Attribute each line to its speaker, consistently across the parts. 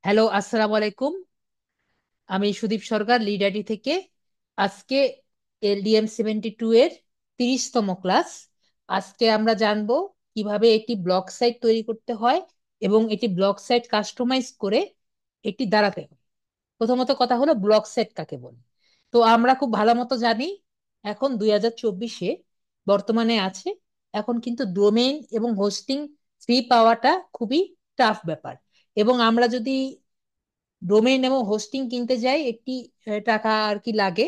Speaker 1: Hello, আসসালামু আলাইকুম। আমি সুদীপ সরকার, লিড আইডি থেকে। আজকে LDM-72 এর 30তম ক্লাস। আজকে আমরা জানবো কিভাবে একটি ব্লগ সাইট তৈরি করতে হয় এবং এটি ব্লগ সাইট কাস্টমাইজ করে এটি দাঁড়াতে হয়। প্রথমত কথা হলো ব্লগ সাইট কাকে বলে। তো আমরা খুব ভালো মতো জানি, এখন 2024-এ বর্তমানে আছে। এখন কিন্তু ডোমেইন এবং হোস্টিং ফ্রি পাওয়াটা খুবই টাফ ব্যাপার। এবং আমরা যদি ডোমেইন এবং হোস্টিং কিনতে যাই, একটি টাকা আর কি লাগে।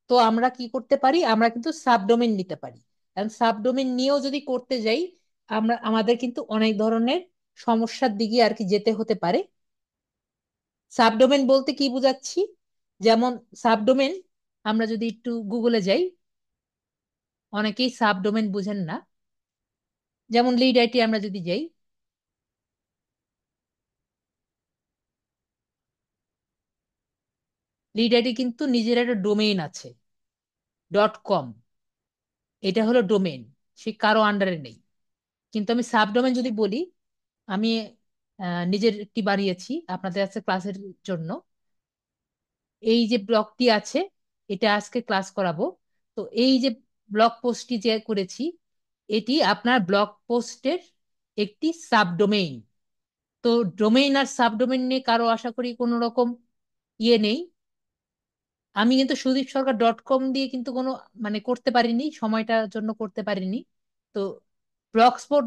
Speaker 1: তো আমরা কি করতে পারি, আমরা কিন্তু সাবডোমেইন নিতে পারি। কারণ সাবডোমেইন নিয়েও যদি করতে যাই, আমাদের কিন্তু অনেক ধরনের সমস্যার দিকে আর কি যেতে হতে পারে। সাবডোমেইন বলতে কি বোঝাচ্ছি, যেমন সাবডোমেইন, আমরা যদি একটু গুগলে যাই, অনেকেই সাবডোমেইন বুঝেন না। যেমন লিড আইটি আমরা যদি যাই, লিড আইটি কিন্তু নিজের একটা ডোমেইন আছে, .com। এটা হলো ডোমেইন, সে কারো আন্ডারে নেই। কিন্তু আমি সাবডোমেন যদি বলি, আমি নিজের একটি বানিয়েছি আপনাদের কাছে ক্লাসের জন্য। এই যে ব্লগটি আছে, এটা আজকে ক্লাস করাবো। তো এই যে ব্লগ পোস্টটি যে করেছি, এটি আপনার ব্লগ পোস্টের একটি সাবডোমেইন। তো ডোমেইন আর সাবডোমেইন নিয়ে কারো আশা করি কোনো রকম ইয়ে নেই। আমি কিন্তু sudeepsarkar.com দিয়ে কিন্তু কোনো মানে করতে পারিনি, সময়টার জন্য করতে পারিনি। তো ব্লগস্পট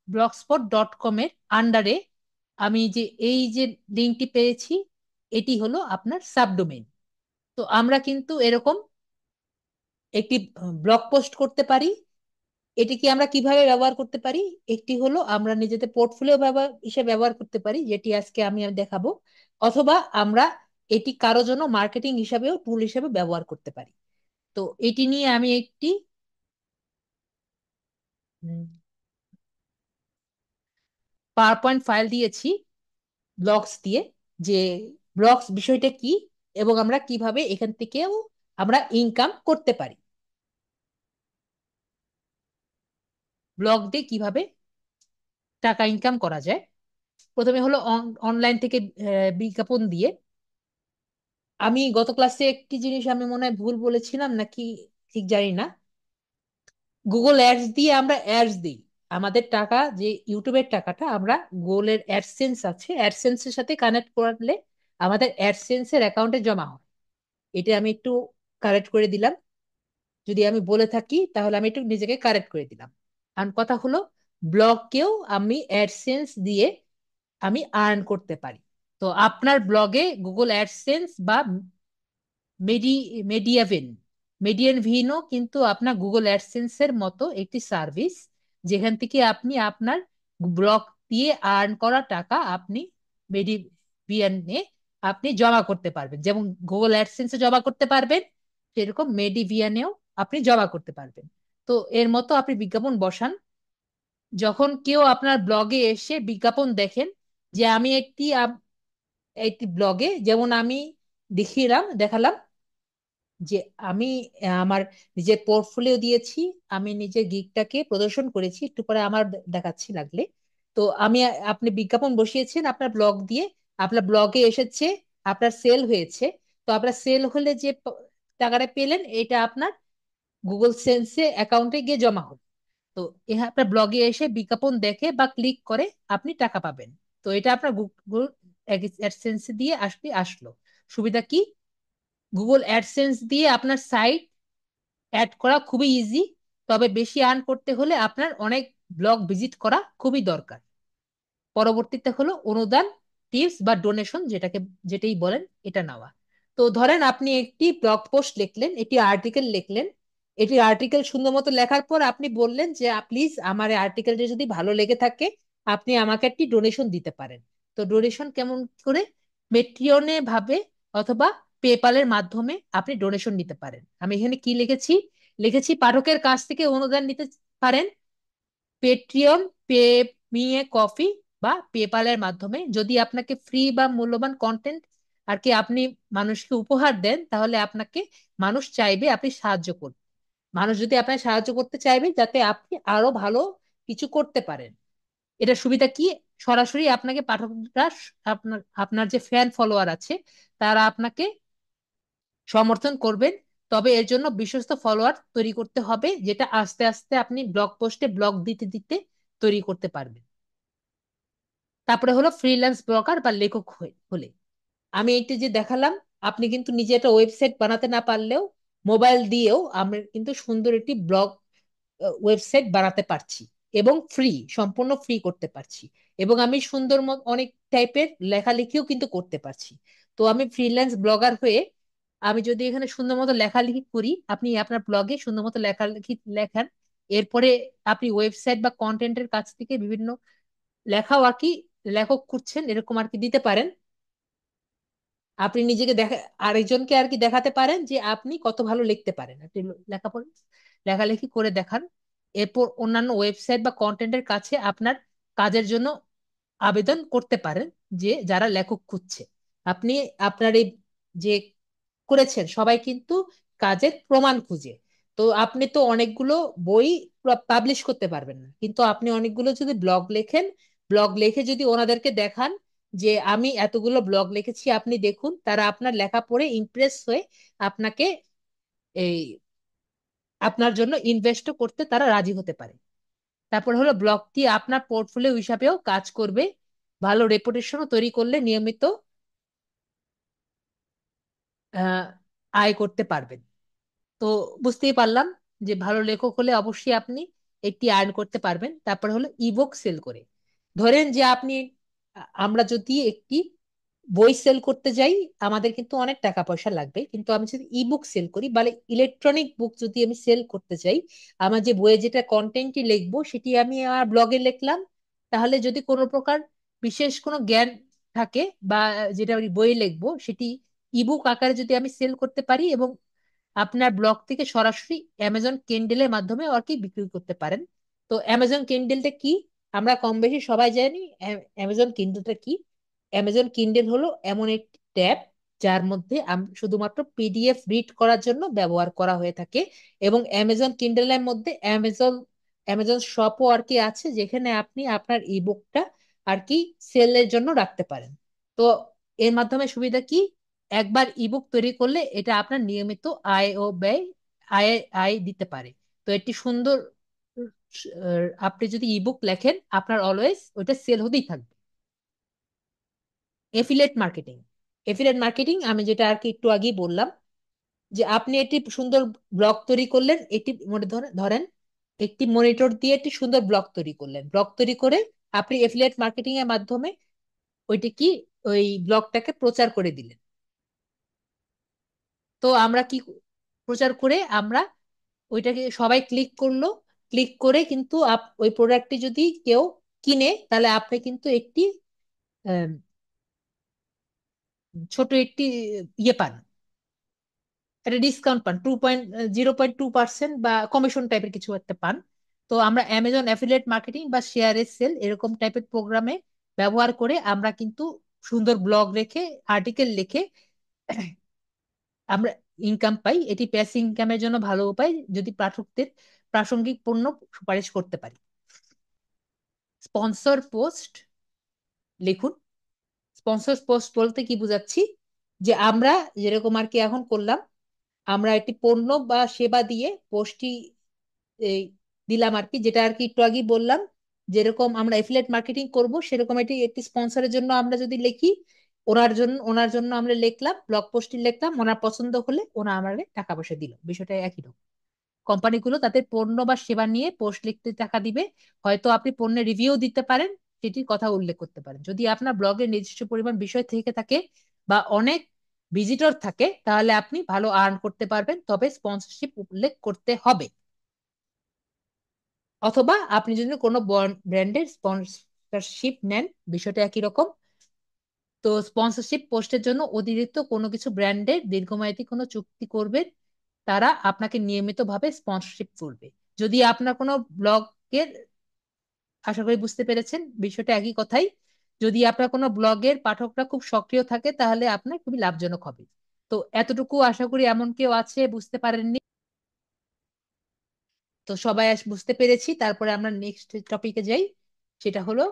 Speaker 1: ব্লগস্পট.com এর আন্ডারে আমি যে এই যে লিঙ্কটি পেয়েছি, এটি হলো আপনার সাবডোমেইন। তো আমরা কিন্তু এরকম একটি ব্লগ পোস্ট করতে পারি। এটিকে আমরা কিভাবে ব্যবহার করতে পারি, একটি হলো আমরা নিজেদের পোর্টফোলিও ব্যবহার হিসেবে ব্যবহার করতে পারি, যেটি আজকে আমি দেখাবো। অথবা আমরা এটি কারো জন্য মার্কেটিং হিসাবেও টুল হিসেবে ব্যবহার করতে পারি। তো এটি নিয়ে আমি একটি পাওয়ার পয়েন্ট ফাইল দিয়েছি ব্লগস দিয়ে, যে ব্লগস বিষয়টা কি এবং আমরা কিভাবে এখান থেকেও আমরা ইনকাম করতে পারি, ব্লগ দিয়ে কিভাবে টাকা ইনকাম করা যায়। প্রথমে হলো অনলাইন থেকে বিজ্ঞাপন দিয়ে। আমি গত ক্লাসে একটি জিনিস আমি মনে হয় ভুল বলেছিলাম নাকি ঠিক জানি না। গুগল অ্যাডস দিয়ে আমরা অ্যাডস দিই, আমাদের টাকা যে ইউটিউবের টাকাটা আমরা গুগলের অ্যাডসেন্স আছে, অ্যাডসেন্সের সাথে কানেক্ট করলে আমাদের অ্যাডসেন্সের অ্যাকাউন্টে জমা হয়। এটা আমি একটু কারেক্ট করে দিলাম। যদি আমি বলে থাকি তাহলে আমি একটু নিজেকে কারেক্ট করে দিলাম। আর কথা হলো, ব্লগকেও আমি অ্যাডসেন্স দিয়ে আমি আর্ন করতে পারি। তো আপনার ব্লগে গুগল অ্যাডসেন্স বা মেডি মেডিয়াভেন মেডিয়ান ভিনো কিন্তু আপনার গুগল অ্যাডসেন্সের মতো একটি সার্ভিস, যেখান থেকে আপনি আপনার ব্লগ দিয়ে আর্ন করা টাকা আপনি মেডিভিয়ানে আপনি জমা করতে পারবেন। যেমন গুগল অ্যাডসেন্সে জমা করতে পারবেন, সেরকম মেডিভিয়ানেও আপনি জমা করতে পারবেন। তো এর মতো আপনি বিজ্ঞাপন বসান। যখন কেউ আপনার ব্লগে এসে বিজ্ঞাপন দেখেন, যে আমি একটি ব্লগে, যেমন আমি দেখালাম যে আমি আমার নিজের পোর্টফোলিও দিয়েছি, আমি নিজের গিগটাকে প্রদর্শন করেছি, একটু পরে আমার দেখাচ্ছি লাগলে। তো আপনি বিজ্ঞাপন বসিয়েছেন আপনার ব্লগ দিয়ে, আপনার ব্লগে এসেছে, আপনার সেল হয়েছে। তো আপনার সেল হলে যে টাকাটা পেলেন, এটা আপনার গুগল সেন্সে অ্যাকাউন্টে গিয়ে জমা হলো। তো আপনার ব্লগে এসে বিজ্ঞাপন দেখে বা ক্লিক করে আপনি টাকা পাবেন। তো এটা আপনার গুগল অ্যাডসেন্স দিয়ে আসলো। সুবিধা কি, গুগল অ্যাডসেন্স দিয়ে আপনার সাইট অ্যাড করা খুবই ইজি। তবে বেশি আর্ন করতে হলে আপনার অনেক ব্লগ ভিজিট করা খুবই দরকার। পরবর্তীতে হলো অনুদান, টিপস বা ডোনেশন, যেটাই বলেন, এটা নেওয়া। তো ধরেন আপনি একটি ব্লগ পোস্ট লিখলেন, একটি আর্টিকেল লিখলেন। এটি আর্টিকেল সুন্দর মতো লেখার পর আপনি বললেন যে প্লিজ আমার এই আর্টিকেলটি যদি ভালো লেগে থাকে আপনি আমাকে একটি ডোনেশন দিতে পারেন। তো ডোনেশন কেমন করে, মেট্রিয়নে ভাবে অথবা পেপালের মাধ্যমে আপনি ডোনেশন নিতে পারেন। আমি এখানে কি লিখেছি, লিখেছি পাঠকের কাছ থেকে অনুদান নিতে পারেন Patreon, pay me a coffee বা পেপালের মাধ্যমে। যদি আপনাকে ফ্রি বা মূল্যবান কন্টেন্ট আর কি আপনি মানুষকে উপহার দেন, তাহলে আপনাকে মানুষ চাইবে আপনি সাহায্য করুন। মানুষ যদি আপনাকে সাহায্য করতে চাইবে যাতে আপনি আরো ভালো কিছু করতে পারেন। এটা সুবিধা কি, সরাসরি আপনাকে পাঠকরা, আপনার আপনার যে ফ্যান ফলোয়ার আছে তারা আপনাকে সমর্থন করবেন। তবে এর জন্য বিশ্বস্ত ফলোয়ার তৈরি করতে হবে, যেটা আস্তে আস্তে আপনি ব্লগ পোস্টে ব্লগ দিতে দিতে তৈরি করতে পারবেন। তারপরে হলো ফ্রিল্যান্স ব্লগার বা লেখক হলে আমি এইটা যে দেখালাম, আপনি কিন্তু নিজে একটা ওয়েবসাইট বানাতে না পারলেও মোবাইল দিয়েও আমরা কিন্তু সুন্দর একটি ব্লগ ওয়েবসাইট বানাতে পারছি, এবং ফ্রি, সম্পূর্ণ ফ্রি করতে পারছি। এবং আমি সুন্দর অনেক টাইপের লেখালেখিও কিন্তু করতে পারছি। তো আমি ফ্রিল্যান্স ব্লগার হয়ে আমি যদি এখানে সুন্দর মতো লেখালেখি করি, আপনি আপনার ব্লগে সুন্দর মতো লেখালেখি লেখান, এরপরে আপনি ওয়েবসাইট বা কন্টেন্টের কাছ থেকে বিভিন্ন লেখাও আর কি, লেখক খুঁজছেন এরকম আর কি দিতে পারেন। আপনি নিজেকে দেখা, আরেকজনকে আর কি দেখাতে পারেন যে আপনি কত ভালো লিখতে পারেন। আপনি লেখাপড়া লেখালেখি করে দেখান, এরপর অন্যান্য ওয়েবসাইট বা কন্টেন্টের কাছে আপনার কাজের জন্য আবেদন করতে পারেন, যে যারা লেখক খুঁজছে। আপনি আপনার এই যে করেছেন সবাই কিন্তু কাজের প্রমাণ খুঁজে। তো আপনি তো অনেকগুলো বই পাবলিশ করতে পারবেন না, কিন্তু আপনি অনেকগুলো যদি ব্লগ লেখেন, ব্লগ লিখে যদি ওনাদেরকে দেখান যে আমি এতগুলো ব্লগ লিখেছি আপনি দেখুন, তারা আপনার লেখা পড়ে ইমপ্রেস হয়ে আপনাকে এই আপনার জন্য ইনভেস্টও করতে তারা রাজি হতে পারে। তারপর হলো ব্লগটি আপনার পোর্টফোলিও হিসাবেও কাজ করবে, ভালো রেপুটেশনও তৈরি করলে নিয়মিত আহ, আয় করতে পারবেন। তো বুঝতেই পারলাম যে ভালো লেখক হলে অবশ্যই আপনি একটি আর্ন করতে পারবেন। তারপর হলো ইবুক সেল করে, ধরেন যে আপনি, আমরা যদি একটি বই সেল করতে যাই আমাদের কিন্তু অনেক টাকা পয়সা লাগবে, কিন্তু আমি যদি ইবুক সেল করি বা ইলেকট্রনিক বুক যদি আমি সেল করতে চাই, আমার যে বইয়ে যেটা কন্টেন্টই লিখবো সেটি আমি আমার ব্লগে লিখলাম, তাহলে যদি কোনো প্রকার বিশেষ কোনো জ্ঞান থাকে বা যেটা আমি বইয়ে লিখবো সেটি ইবুক আকারে যদি আমি সেল করতে পারি, এবং আপনার ব্লগ থেকে সরাসরি অ্যামাজন কিন্ডেলের মাধ্যমে আর কি বিক্রি করতে পারেন। তো অ্যামাজন কিন্ডেলটা কি আমরা কম বেশি সবাই জানি। অ্যামাজন কিন্ডেলটা কি? অ্যামাজন কিন্ডেল হলো এমন একটি ট্যাব যার মধ্যে শুধুমাত্র পিডিএফ রিড করার জন্য ব্যবহার করা হয়ে থাকে। এবং অ্যামাজন কিন্ডেলের মধ্যে অ্যামাজন অ্যামাজন শপও আর কি আছে, যেখানে আপনি আপনার ইবুকটা আর কি সেলের জন্য রাখতে পারেন। তো এর মাধ্যমে সুবিধা কি, একবার ইবুক তৈরি করলে এটা আপনার নিয়মিত আয় ও ব্যয়, আয় আয় দিতে পারে। তো একটি সুন্দর আপনি যদি ইবুক লেখেন আপনার অলওয়েজ ওইটা সেল হতেই থাকবে। এফিলেট মার্কেটিং, এফিলেট মার্কেটিং আমি যেটা আর কি একটু আগেই বললাম, যে আপনি একটি সুন্দর ব্লগ তৈরি করলেন, একটি মনে ধরেন ধরেন একটি মনিটর দিয়ে একটি সুন্দর ব্লগ তৈরি করলেন, ব্লগ তৈরি করে আপনি এফিলিয়েট মার্কেটিং এর মাধ্যমে ওইটা কি ওই ব্লগটাকে প্রচার করে দিলেন। তো আমরা কি প্রচার করে আমরা ওইটাকে সবাই ক্লিক করলো, ক্লিক করে কিন্তু ওই প্রোডাক্টটি যদি কেউ কিনে তাহলে আপনি কিন্তু একটি আহ, ছোট একটি ইয়ে পান, একটা ডিসকাউন্ট পান, 0.2% বা কমিশন টাইপের কিছু একটা পান। তো আমরা অ্যামাজন অ্যাফিলিয়েট মার্কেটিং বা শেয়ারের সেল এরকম টাইপের প্রোগ্রামে ব্যবহার করে আমরা কিন্তু সুন্দর ব্লগ রেখে আর্টিকেল লিখে আমরা ইনকাম পাই। এটি প্যাসিভ ইনকামের জন্য ভালো উপায় যদি পাঠকদের প্রাসঙ্গিক পণ্য সুপারিশ করতে পারি। স্পন্সর পোস্ট লিখুন। স্পন্সর পোস্ট বলতে কি বুঝাচ্ছি, যে আমরা যেরকম আর কি এখন করলাম, আমরা একটি পণ্য বা সেবা দিয়ে পোস্টটি এই দিলাম আর কি, যেটা আর কি একটু আগে বললাম, যেরকম আমরা এফিলিয়েট মার্কেটিং করব সেরকম এটি একটি স্পন্সরের জন্য আমরা যদি লিখি, ওনার জন্য আমরা লিখলাম, ব্লগ পোস্টটি লিখলাম, ওনার পছন্দ হলে ওনা আমাদের টাকা পয়সা দিল, বিষয়টা একই রকম। কোম্পানিগুলো তাদের পণ্য বা সেবা নিয়ে পোস্ট লিখতে টাকা দিবে, হয়তো আপনি পণ্যের রিভিউ দিতে পারেন, সেটির কথা উল্লেখ করতে পারেন। যদি আপনার ব্লগে নির্দিষ্ট পরিমাণ বিষয় থেকে থাকে বা অনেক ভিজিটর থাকে তাহলে আপনি ভালো আর্ন করতে পারবেন, তবে স্পন্সরশিপ উল্লেখ করতে হবে। অথবা আপনি যদি কোনো ব্র্যান্ডের স্পন্সরশিপ নেন, বিষয়টা একই রকম। তো স্পন্সরশিপ পোস্টের জন্য অতিরিক্ত কোনো কিছু ব্র্যান্ডের দীর্ঘমেয়াদী কোনো চুক্তি করবেন, তারা আপনাকে নিয়মিতভাবে স্পন্সরশিপ করবে। যদি আপনার কোনো ব্লগের, আশা করি বুঝতে পেরেছেন বিষয়টা একই কথাই, যদি আপনার কোনো ব্লগের পাঠকরা খুব সক্রিয় থাকে তাহলে আপনার খুবই লাভজনক হবে। তো এতটুকু আশা করি এমন কেউ আছে বুঝতে পারেননি। তো সবাই বুঝতে পেরেছি, তারপরে আমরা নেক্সট টপিকে যাই, সেটা হলো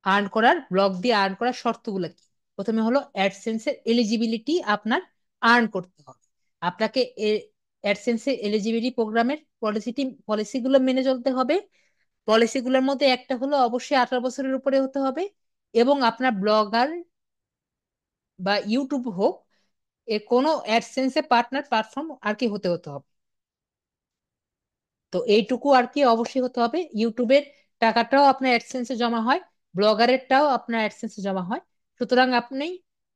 Speaker 1: আর্ন করার, ব্লগ দিয়ে আর্ন করার শর্তগুলো কি? প্রথমে হলো অ্যাডসেন্সের এলিজিবিলিটি আপনার আর্ন করতে হবে। আপনাকে অ্যাডসেন্সের এলিজিবিলিটি প্রোগ্রামের পলিসিগুলো মেনে চলতে হবে। পলিসিগুলোর মধ্যে একটা হলো অবশ্যই 18 বছরের উপরে হতে হবে, এবং আপনার ব্লগার বা ইউটিউব হোক, কোনো অ্যাডসেন্সে পার্টনার প্ল্যাটফর্ম আর কি হতে হতে হবে। তো এইটুকু আর কি অবশ্যই হতে হবে। ইউটিউবের টাকাটাও আপনার অ্যাডসেন্সে জমা হয়, ব্লগারেরটাও আপনার অ্যাডসেন্সে জমা হয়। সুতরাং আপনি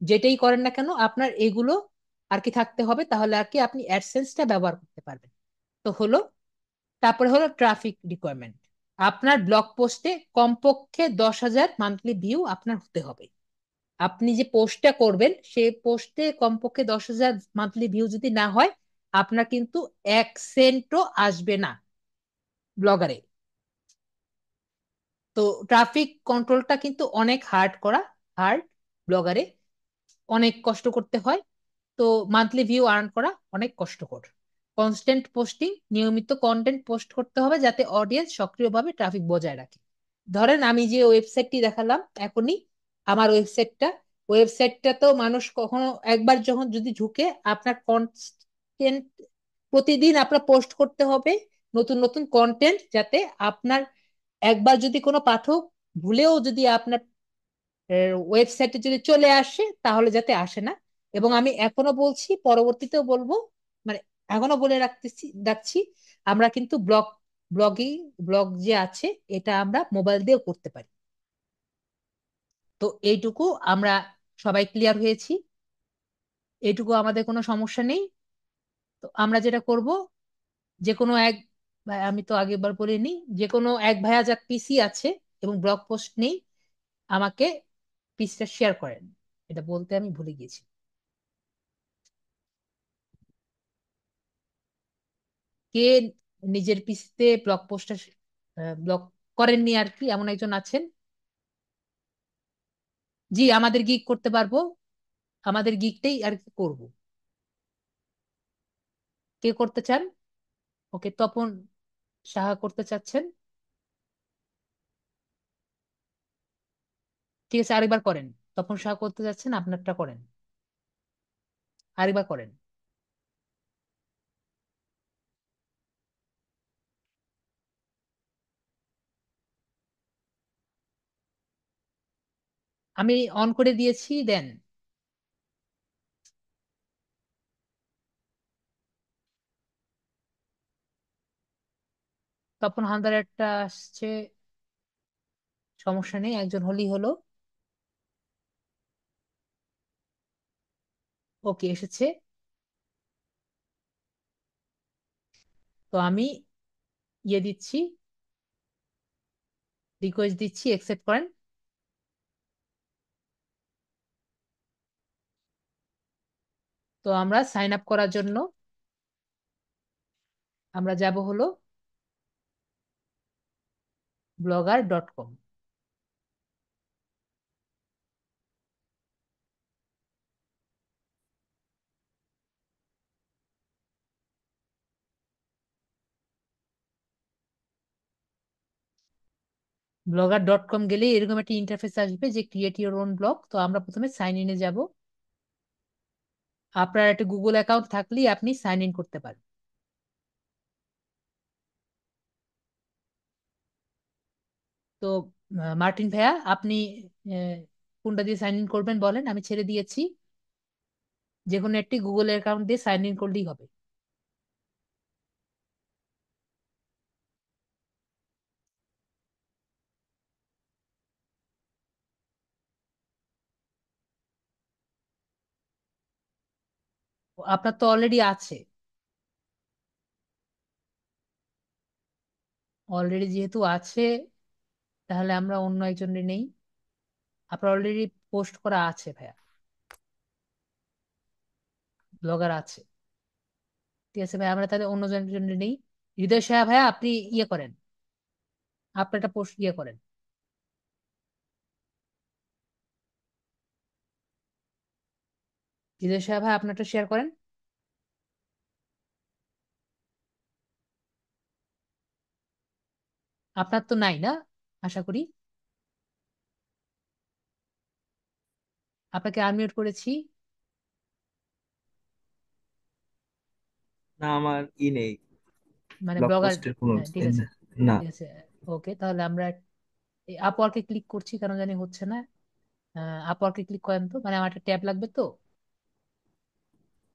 Speaker 1: যেটাই করেন না কেন আপনার এগুলো আর কি থাকতে হবে, তাহলে আর কি আপনি অ্যাডসেন্সটা ব্যবহার করতে পারবেন। তো হলো, তারপরে হলো ট্রাফিক রিকোয়ারমেন্ট। আপনার ব্লগ পোস্টে কমপক্ষে 10,000 মান্থলি ভিউ আপনার হতে হবে। আপনি যে পোস্টটা করবেন সেই পোস্টে কমপক্ষে 10,000 মান্থলি ভিউ যদি না হয়, আপনার কিন্তু 1 সেন্টও আসবে না ব্লগারে। তো ট্রাফিক কন্ট্রোলটা কিন্তু অনেক হার্ড ব্লগারে, অনেক কষ্ট করতে হয়। তো মান্থলি ভিউ আর্ন করা অনেক কষ্টকর। কনস্ট্যান্ট পোস্টিং, নিয়মিত কন্টেন্ট পোস্ট করতে হবে যাতে অডিয়েন্স সক্রিয়ভাবে ট্রাফিক বজায় রাখে। ধরেন আমি যে ওয়েবসাইটটি দেখালাম এখনই, আমার ওয়েবসাইটটা তো মানুষ কখনো একবার যখন যদি ঢুকে, আপনার কন্টেন্ট প্রতিদিন আপনার পোস্ট করতে হবে, নতুন নতুন কন্টেন্ট, যাতে আপনার একবার যদি কোনো পাঠক ভুলেও যদি আপনার ওয়েবসাইটে যদি চলে আসে তাহলে যাতে আসে না। এবং আমি এখনো বলছি, পরবর্তীতেও বলবো, মানে এখনো বলে রাখছি, আমরা কিন্তু ব্লগিং ব্লগ যে আছে এটা আমরা মোবাইল দিয়েও করতে পারি। তো এইটুকু আমরা সবাই ক্লিয়ার হয়েছি, এইটুকু আমাদের কোনো সমস্যা নেই। তো আমরা যেটা করব, যে কোনো এক ভাই, আমি তো আগেবার বলিনি, যে কোনো এক ভাইয়া যার পিসি আছে এবং ব্লগ পোস্ট নেই, আমাকে পিসটা শেয়ার করেন। এটা বলতে আমি ভুলে গেছি। কে নিজের পিসিতে ব্লগ পোস্টটা ব্লগ করেননি আর কি, এমন একজন আছেন? জি, আমাদের গিগ করতে পারবো, আমাদের গিগটাই আর কি করবো। কে করতে চান? ওকে, তপন সাহা করতে চাচ্ছেন। ঠিক আছে, আরেকবার করেন। তপন সাহা করতে যাচ্ছেন, আপনারটা করেন, আরেকবার করেন। আমি অন করে দিয়েছি, দেন। তপন হালদার একটা আসছে, সমস্যা নেই, একজন হলেই হলো। ওকে, এসেছে। তো আমি ইয়ে দিচ্ছি, রিকোয়েস্ট দিচ্ছি, একসেপ্ট করেন। তো আমরা সাইন আপ করার জন্য আমরা যাব হলো blogger.com। blogger.com গেলে এরকম একটা ইন্টারফেস আসবে যে ক্রিয়েট ইউর ওন ব্লগ। তো আমরা প্রথমে সাইন ইনে যাব। আপনার একটা গুগল অ্যাকাউন্ট থাকলেই আপনি সাইন ইন করতে পারেন। তো মার্টিন ভাইয়া, আপনি আহ, কোনটা দিয়ে সাইন ইন করবেন বলেন, আমি ছেড়ে দিয়েছি। যে কোনো একটি গুগল অ্যাকাউন্ট দিয়ে সাইন ইন করলেই হবে। আপনার তো অলরেডি আছে। অলরেডি যেহেতু আছে, তাহলে আমরা অন্য একজনের নেই। আপনার অলরেডি পোস্ট করা আছে ভাইয়া, ব্লগার আছে। ঠিক আছে ভাই, আমরা তাহলে অন্য জনের জন্য নেই। হৃদয় সাহা ভাইয়া, আপনি ইয়ে করেন, আপনি একটা পোস্ট ইয়ে করেন। হৃদয় সাহা ভাই, আপনারটা শেয়ার করেন। আপনার তো নাই না, আশা করি। আপনাকে আনমিউট করেছি।
Speaker 2: না, আমার নেই,
Speaker 1: মানে
Speaker 2: ব্লগ
Speaker 1: ব্লগার।
Speaker 2: পোস্টের কোনো
Speaker 1: হ্যাঁ, ঠিক আছে।
Speaker 2: না।
Speaker 1: ঠিক আছে। ওকে, তাহলে আমরা আপওয়ার্কে ক্লিক করছি, কেন জানি হচ্ছে না। আপওয়ার্কে ক্লিক করেন তো, মানে আমার একটা ট্যাব লাগবে তো।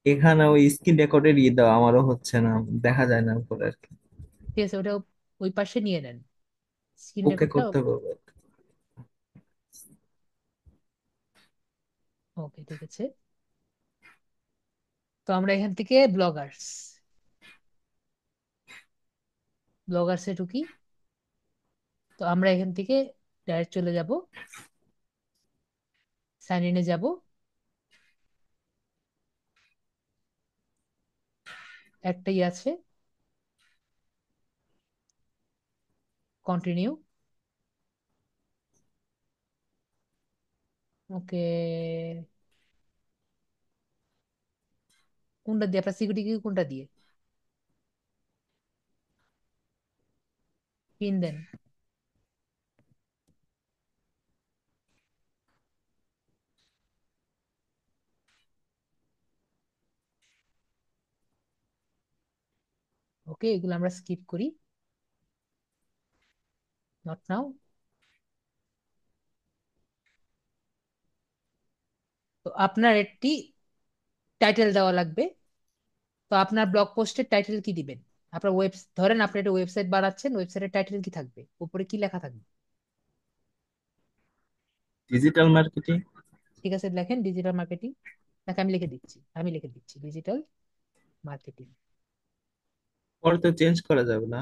Speaker 2: এখানে ওই স্ক্রিন রেকর্ডের দাও, আমারও হচ্ছে না, দেখা যায় না উপরে আর কি।
Speaker 1: ঠিক আছে, ওটা ওই পাশে নিয়ে নেন, স্ক্রিন
Speaker 2: ওকে
Speaker 1: রেকর্ডটা।
Speaker 2: করতে হবে।
Speaker 1: ওকে, ঠিক আছে। তো আমরা এখান থেকে ব্লগার্সে ঢুকি। তো আমরা এখান থেকে ডাইরেক্ট চলে যাব, সাইন ইনে যাব। একটাই আছে, কন্টিনিউ। ওকে, কোনটা দিয়ে আপনার সিকিউরিটি, কোনটা দিয়ে পিন দেন? ওকে, এগুলো আমরা স্কিপ করি, নট নাও। তো আপনার একটি টাইটেল দেওয়া লাগবে। তো আপনার ব্লগ পোস্টের টাইটেল কি দিবেন? আপনার ধরেন আপনি একটা ওয়েবসাইট বানাচ্ছেন, ওয়েবসাইটের টাইটেল কি থাকবে, উপরে কি লেখা থাকবে?
Speaker 2: Digital marketing.
Speaker 1: ঠিক আছে, লেখেন ডিজিটাল মার্কেটিং। নাকি আমি লিখে দিচ্ছি ডিজিটাল মার্কেটিং।
Speaker 2: পরে তো চেঞ্জ করা যাবে না?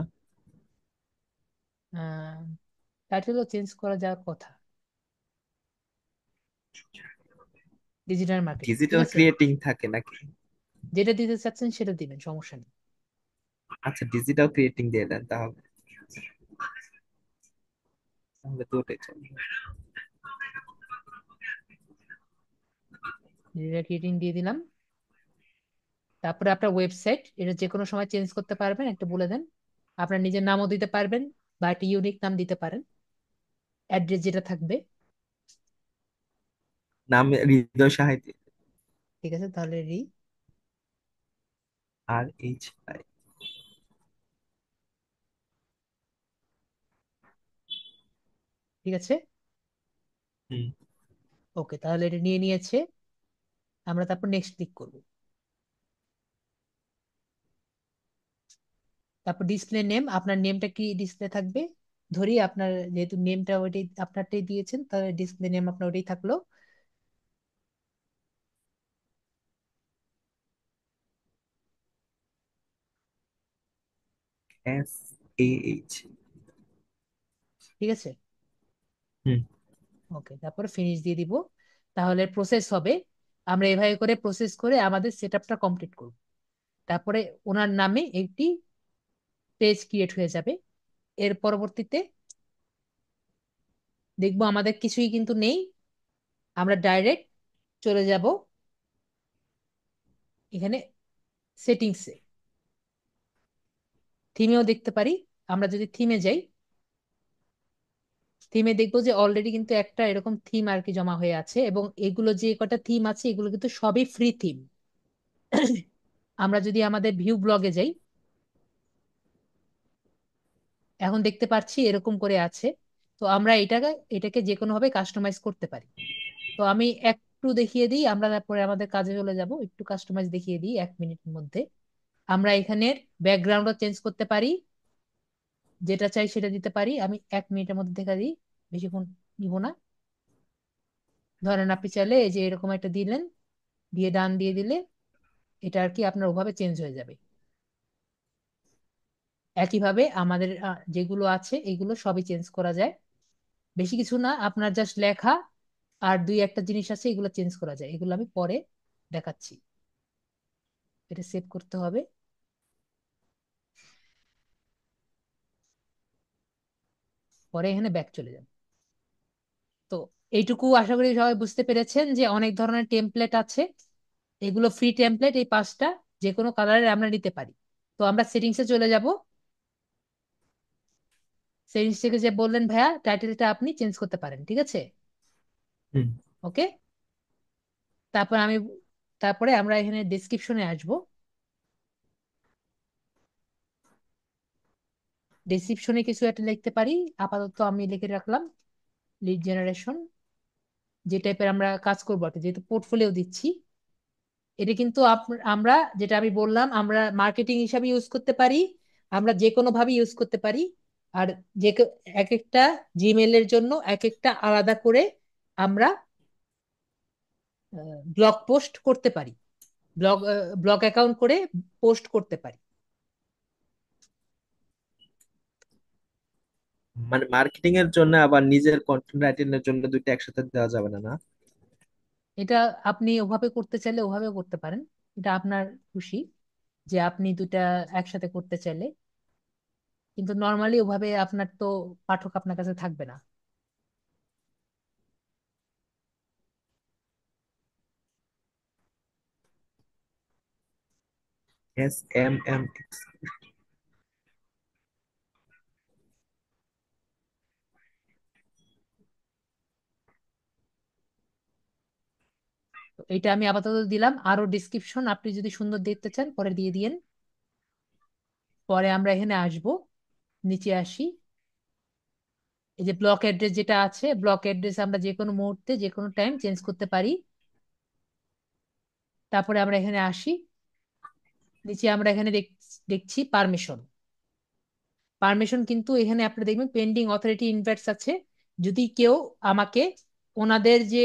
Speaker 1: টাইটেলও চেঞ্জ করা যাওয়ার কথা, ডিজিটাল মার্কেটিং, ঠিক
Speaker 2: ডিজিটাল
Speaker 1: আছে।
Speaker 2: ক্রিয়েটিং থাকে নাকি?
Speaker 1: যেটা দিতে চাচ্ছেন সেটা দিবেন, সমস্যা নেই।
Speaker 2: আচ্ছা, ডিজিটাল ক্রিয়েটিং দিয়ে দেন তাহলে। তাহলে তো ওটাই চলবে।
Speaker 1: ডিজিটাল ক্রিয়েটিং দিয়ে দিলাম। তারপরে আপনার ওয়েবসাইট, এটা যে কোনো সময় চেঞ্জ করতে পারবেন, একটা বলে দেন। আপনার নিজের নামও দিতে পারবেন, বা একটা ইউনিক নাম দিতে পারেন, অ্যাড্রেস যেটা থাকবে।
Speaker 2: নাম হৃদয় সাহাইতে।
Speaker 1: ঠিক আছে, তাহলে
Speaker 2: RHI।
Speaker 1: ঠিক আছে।
Speaker 2: হুম।
Speaker 1: ওকে, তাহলে এটা নিয়ে নিয়েছে। আমরা তারপর নেক্সট ক্লিক করব। তারপর ডিসপ্লে নেম, আপনার নেমটা কি ডিসপ্লে থাকবে? ধরি আপনার যেহেতু নেমটা ওইটাই আপনারটাই দিয়েছেন, তাহলে ডিসপ্লে নেম আপনার ওইটাই থাকলো।
Speaker 2: SAH।
Speaker 1: ঠিক আছে।
Speaker 2: হুম।
Speaker 1: ওকে, তারপরে ফিনিশ দিয়ে দিব। তাহলে প্রসেস হবে, আমরা এভাবে করে প্রসেস করে আমাদের সেটআপটা কমপ্লিট করব। তারপরে ওনার নামে একটি পেজ ক্রিয়েট হয়ে যাবে। এর পরবর্তীতে দেখবো আমাদের কিছুই কিন্তু নেই। আমরা ডাইরেক্ট চলে যাব এখানে সেটিংসে, থিমেও দেখতে পারি। আমরা যদি থিমে যাই, থিমে দেখবো যে অলরেডি কিন্তু একটা এরকম থিম আর কি জমা হয়ে আছে, এবং এগুলো যে কটা থিম আছে এগুলো কিন্তু সবই ফ্রি থিম। আমরা যদি আমাদের ভিউ ব্লগে যাই, এখন দেখতে পাচ্ছি এরকম করে আছে। তো আমরা এটাকে যে কোনো ভাবে কাস্টমাইজ করতে পারি। তো আমি একটু দেখিয়ে দিই, আমরা তারপরে আমাদের কাজে চলে যাব। একটু কাস্টমাইজ দেখিয়ে দিই 1 মিনিটের মধ্যে। আমরা এখানের ব্যাকগ্রাউন্ডও চেঞ্জ করতে পারি, যেটা চাই সেটা দিতে পারি। আমি 1 মিনিটের মধ্যে দেখা দিই, বেশিক্ষণ নিব না। ধরেন আপনি চাইলে এই যে এরকম একটা দিলেন, দিয়ে ডান দিয়ে দিলে এটা আর কি আপনার ওভাবে চেঞ্জ হয়ে যাবে। একইভাবে আমাদের যেগুলো আছে এগুলো সবই চেঞ্জ করা যায়। বেশি কিছু না, আপনার জাস্ট লেখা আর দুই একটা জিনিস আছে, এগুলো চেঞ্জ করা যায়। এগুলো আমি পরে দেখাচ্ছি। এটা সেভ করতে হবে। পরে এখানে ব্যাক চলে যাবে। তো এইটুকু আশা করি সবাই বুঝতে পেরেছেন যে অনেক ধরনের টেমপ্লেট আছে। এগুলো ফ্রি টেমপ্লেট, এই 5টা যে কোনো কালারের আমরা নিতে পারি। তো আমরা সেটিংসে চলে যাব। সেটিংস থেকে যে বললেন ভাইয়া টাইটেলটা আপনি চেঞ্জ করতে পারেন, ঠিক আছে।
Speaker 2: হুম।
Speaker 1: ওকে। তারপর আমি তারপরে আমরা এখানে ডেসক্রিপশনে আসব। ডেসক্রিপশনে কিছু একটা লিখতে পারি। আপাতত আমি লিখে রাখলাম লিড জেনারেশন, যে টাইপের আমরা কাজ করবো আর কি, যেহেতু পোর্টফোলিও দিচ্ছি। এটা কিন্তু আমরা, যেটা আমি বললাম, আমরা মার্কেটিং হিসাবে ইউজ করতে পারি, আমরা যে কোনো ভাবে ইউজ করতে পারি। আর এক একটা জিমেল এর জন্য এক একটা আলাদা করে আমরা ব্লগ পোস্ট করতে পারি, ব্লগ ব্লগ অ্যাকাউন্ট করে পোস্ট করতে পারি।
Speaker 2: মানে মার্কেটিং এর জন্য আবার নিজের কন্টেন্ট রাইটিং এর জন্য দুইটা একসাথে দেওয়া যাবে না, না?
Speaker 1: এটা আপনি ওভাবে করতে চাইলে ওভাবেও করতে পারেন, এটা আপনার খুশি, যে আপনি দুটা একসাথে করতে চাইলে। কিন্তু নর্মালি ওভাবে আপনার তো পাঠক আপনার কাছে থাকবে না।
Speaker 2: SMM।
Speaker 1: তো এটা আমি আপাতত দিলাম। আরো ডিসক্রিপশন আপনি যদি সুন্দর দেখতে চান পরে দিয়ে দিয়েন। পরে আমরা এখানে আসব, নিচে আসি। এই যে ব্লক অ্যাড্রেস যেটা আছে, ব্লক অ্যাড্রেস আমরা যে কোনো মুহূর্তে যে কোনো টাইম চেঞ্জ করতে পারি। তারপরে আমরা এখানে আসি, নিচে আমরা এখানে দেখছি পারমিশন। পারমিশন কিন্তু এখানে আপনি দেখবেন পেন্ডিং অথরিটি ইনভাইটস আছে। যদি কেউ আমাকে ওনাদের যে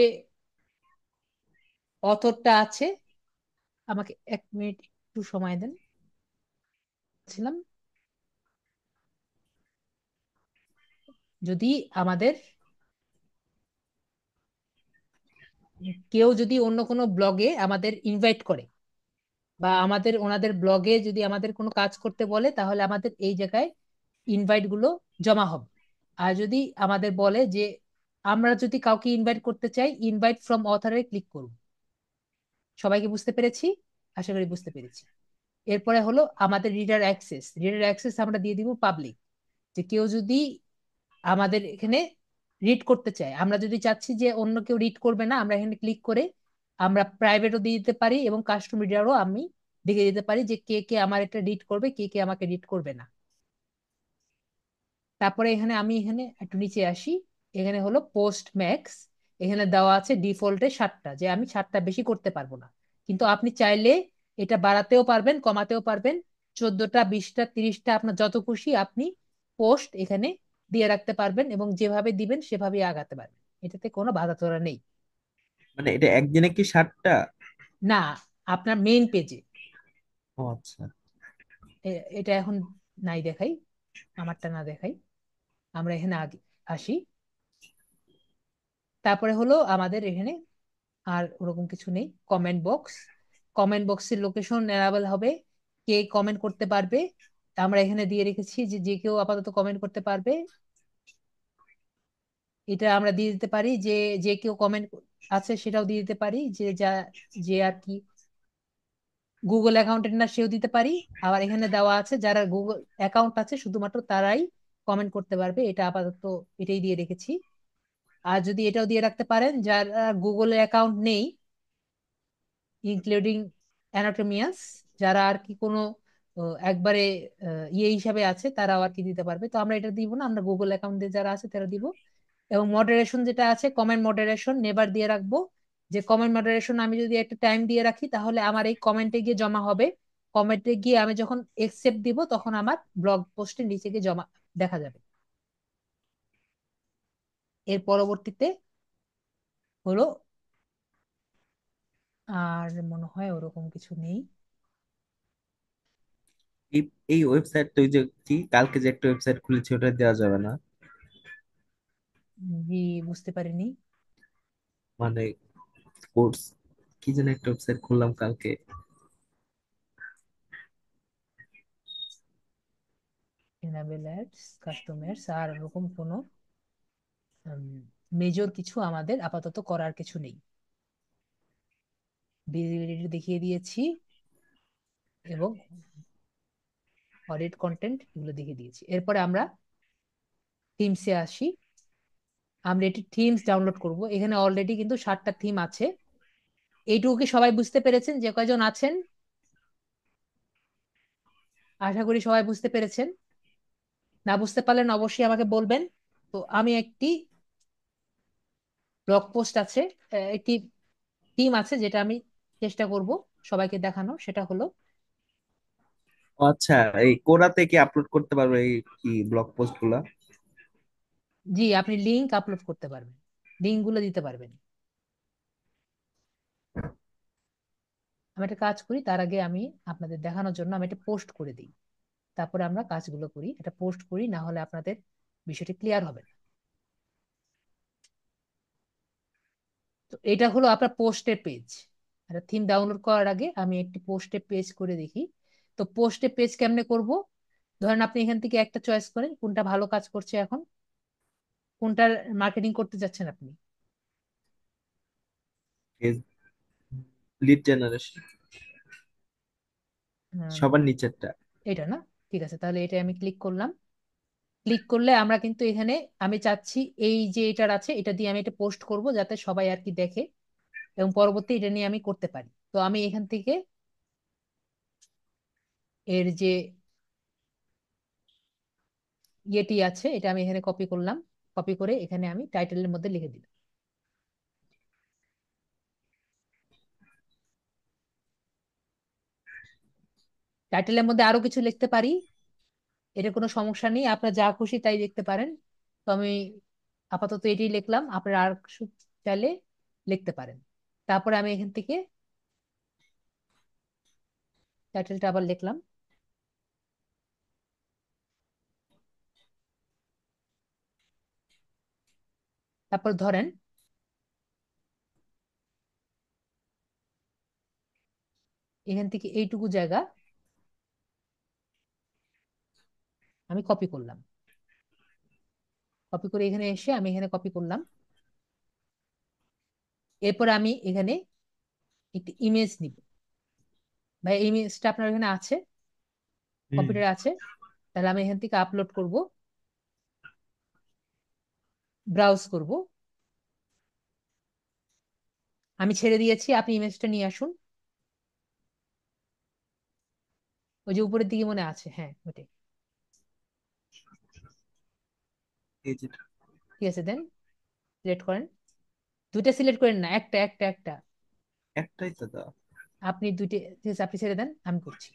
Speaker 1: অথরটা আছে, আমাকে 1 মিনিট একটু সময় দেন, ছিলাম। যদি আমাদের কেউ যদি অন্য কোনো ব্লগে আমাদের ইনভাইট করে, বা আমাদের ওনাদের ব্লগে যদি আমাদের কোনো কাজ করতে বলে, তাহলে আমাদের এই জায়গায় ইনভাইট গুলো জমা হবে। আর যদি আমাদের বলে যে আমরা যদি কাউকে ইনভাইট করতে চাই, ইনভাইট ফ্রম অথরে ক্লিক করুন। সবাইকে বুঝতে পেরেছি? আশা করি বুঝতে পেরেছি। এরপরে হলো আমাদের রিডার অ্যাক্সেস। রিডার অ্যাক্সেস আমরা দিয়ে দিব পাবলিক, যে কেউ যদি আমাদের এখানে রিড করতে চায়, আমরা যদি চাচ্ছি যে অন্য কেউ রিড করবে না, আমরা এখানে ক্লিক করে আমরা প্রাইভেটও দিয়ে দিতে পারি, এবং কাস্টম রিডারও আমি দেখে দিতে পারি যে কে কে আমার এটা রিড করবে, কে কে আমাকে রিড করবে না। তারপরে এখানে আমি এখানে একটু নিচে আসি। এখানে হলো পোস্ট ম্যাক্স। এখানে দেওয়া আছে ডিফল্টে 7টা, যে আমি 7টা বেশি করতে পারবো না। কিন্তু আপনি চাইলে এটা বাড়াতেও পারবেন, কমাতেও পারবেন। 14টা, 20টা, 30টা, আপনার যত খুশি আপনি পোস্ট এখানে দিয়ে রাখতে পারবেন, এবং যেভাবে দিবেন সেভাবেই আগাতে পারবেন। এটাতে কোনো বাধা ধরা নেই।
Speaker 2: মানে এটা একদিনে কি 60টা?
Speaker 1: না, আপনার মেইন পেজে।
Speaker 2: ও আচ্ছা।
Speaker 1: এটা এখন নাই দেখাই, আমারটা না দেখাই। আমরা এখানে আগে আসি। তারপরে হলো আমাদের এখানে আর ওরকম কিছু নেই। কমেন্ট বক্স, কমেন্ট বক্সের লোকেশন এনাবেল হবে, কে কমেন্ট করতে পারবে। আমরা এখানে দিয়ে রেখেছি যে যে কেউ আপাতত কমেন্ট করতে পারবে। এটা আমরা দিয়ে দিতে পারি যে যে কেউ কমেন্ট আছে সেটাও দিয়ে দিতে পারি, যে যা যে আর কি গুগল অ্যাকাউন্টের না সেও দিতে পারি। আবার এখানে দেওয়া আছে যারা গুগল অ্যাকাউন্ট আছে শুধুমাত্র তারাই কমেন্ট করতে পারবে, এটা আপাতত এটাই দিয়ে রেখেছি। আর যদি এটাও দিয়ে রাখতে পারেন যারা গুগল অ্যাকাউন্ট নেই, ইনক্লুডিং অ্যানাটোমিয়াস, যারা আর কি কোনো একবারে ইয়ে হিসাবে আছে, তারাও আর কি দিতে পারবে। তো আমরা এটা দিব না, আমরা গুগল অ্যাকাউন্ট দিয়ে যারা আছে তারা দিব। এবং মডারেশন যেটা আছে, কমেন্ট মডারেশন নেবার দিয়ে রাখবো। যে কমেন্ট মডারেশন আমি যদি একটা টাইম দিয়ে রাখি, তাহলে আমার এই কমেন্টে গিয়ে জমা হবে। কমেন্টে গিয়ে আমি যখন একসেপ্ট দিব, তখন আমার ব্লগ পোস্টের নিচে গিয়ে জমা দেখা যাবে। এর পরবর্তীতে হলো, আর মনে হয় ওরকম কিছু নেই।
Speaker 2: এই এই ওয়েবসাইট তুই যে কি কালকে যে একটা ওয়েবসাইট খুলেছি ওটা দেওয়া যাবে না?
Speaker 1: জি, বুঝতে পারিনি।
Speaker 2: মানে কোর্স কি যেন একটা ওয়েবসাইট খুললাম কালকে।
Speaker 1: এনাবেল অ্যাডস, কাস্টমার্স, আর এরকম কোনো মেজর কিছু আমাদের আপাতত করার কিছু নেই। ভিজিবিলিটি দেখিয়ে দিয়েছি, এবং অডিট কন্টেন্ট এগুলো দেখিয়ে দিয়েছি। এরপরে আমরা থিমসে আসি। আমরা এটি থিমস ডাউনলোড করব। এখানে অলরেডি কিন্তু 7টা থিম আছে। এইটুকু কি সবাই বুঝতে পেরেছেন যে কয়জন আছেন? আশা করি সবাই বুঝতে পেরেছেন। না বুঝতে পারলেন অবশ্যই আমাকে বলবেন। তো আমি একটি ব্লগ পোস্ট আছে, একটি টিম আছে যেটা আমি চেষ্টা করব সবাইকে দেখানো, সেটা হলো,
Speaker 2: ও আচ্ছা, এই কোরাতে কি আপলোড করতে পারবে এই কি ব্লগ পোস্ট গুলা?
Speaker 1: জি আপনি লিংক আপলোড করতে পারবেন, লিংক গুলো দিতে পারবেন। আমি একটা কাজ করি, তার আগে আমি আপনাদের দেখানোর জন্য আমি একটা পোস্ট করে দিই, তারপরে আমরা কাজগুলো করি। এটা পোস্ট করি, না হলে আপনাদের বিষয়টি ক্লিয়ার হবে না। তো এটা হলো আপনার পোস্টের পেজ। একটা থিম ডাউনলোড করার আগে আমি একটি পোস্টে পেজ করে দেখি। তো পোস্টে পেজ কেমনে করব? ধরেন আপনি এখান থেকে একটা চয়েস করেন কোনটা ভালো কাজ করছে এখন, কোনটার মার্কেটিং করতে যাচ্ছেন আপনি।
Speaker 2: লিড জেনারেশন,
Speaker 1: উম,
Speaker 2: সবার নিচেরটা।
Speaker 1: এটা না? ঠিক আছে, তাহলে এটা আমি ক্লিক করলাম। ক্লিক করলে আমরা কিন্তু এখানে, আমি চাচ্ছি এই যে এটার আছে এটা দিয়ে আমি এটা পোস্ট করব যাতে সবাই আর কি দেখে, এবং পরবর্তী এটা নিয়ে আমি করতে পারি। তো আমি এখান থেকে এর যে ইয়েটি আছে এটা আমি এখানে কপি করলাম। কপি করে এখানে আমি টাইটেলের মধ্যে লিখে দিলাম। টাইটেলের মধ্যে আরো কিছু লিখতে পারি, এটা কোনো সমস্যা নেই, আপনার যা খুশি তাই লিখতে পারেন। তো আমি আপাতত এটাই লিখলাম, আপনারা আর কিছু চাইলে লিখতে পারেন। তারপরে আমি এখান থেকে টাইটেলটা আবার লিখলাম। তারপর ধরেন এখান থেকে এইটুকু জায়গা আমি কপি করলাম। কপি করে এখানে এসে আমি এখানে কপি করলাম। এরপর আমি এখানে একটি ইমেজ নিব। ভাই ইমেজটা আপনার এখানে আছে,
Speaker 2: হুম।
Speaker 1: কম্পিউটারে আছে? তাহলে আমি এখান থেকে আপলোড করব, ব্রাউজ করব। আমি ছেড়ে দিয়েছি, আপনি ইমেজটা নিয়ে আসুন। ওই যে উপরের দিকে মনে আছে, হ্যাঁ ওটাই।
Speaker 2: এই যেটা,
Speaker 1: ঠিক আছে, দেন সিলেক্ট করেন। দুইটা সিলেক্ট করেন না, একটা একটা একটা।
Speaker 2: একটাই তো দাও।
Speaker 1: আপনি দুইটা, ঠিক আছে আপনি ছেড়ে দেন, আমি করছি।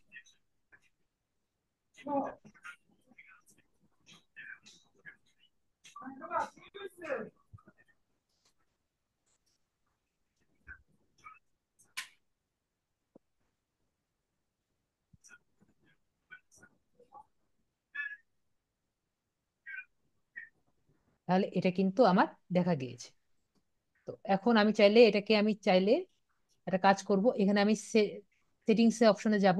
Speaker 1: তাহলে এটা কিন্তু আমার দেখা গিয়েছে। তো এখন আমি চাইলে এটাকে, আমি চাইলে একটা কাজ করব, এখানে আমি সেটিংস এ অপশনে যাব।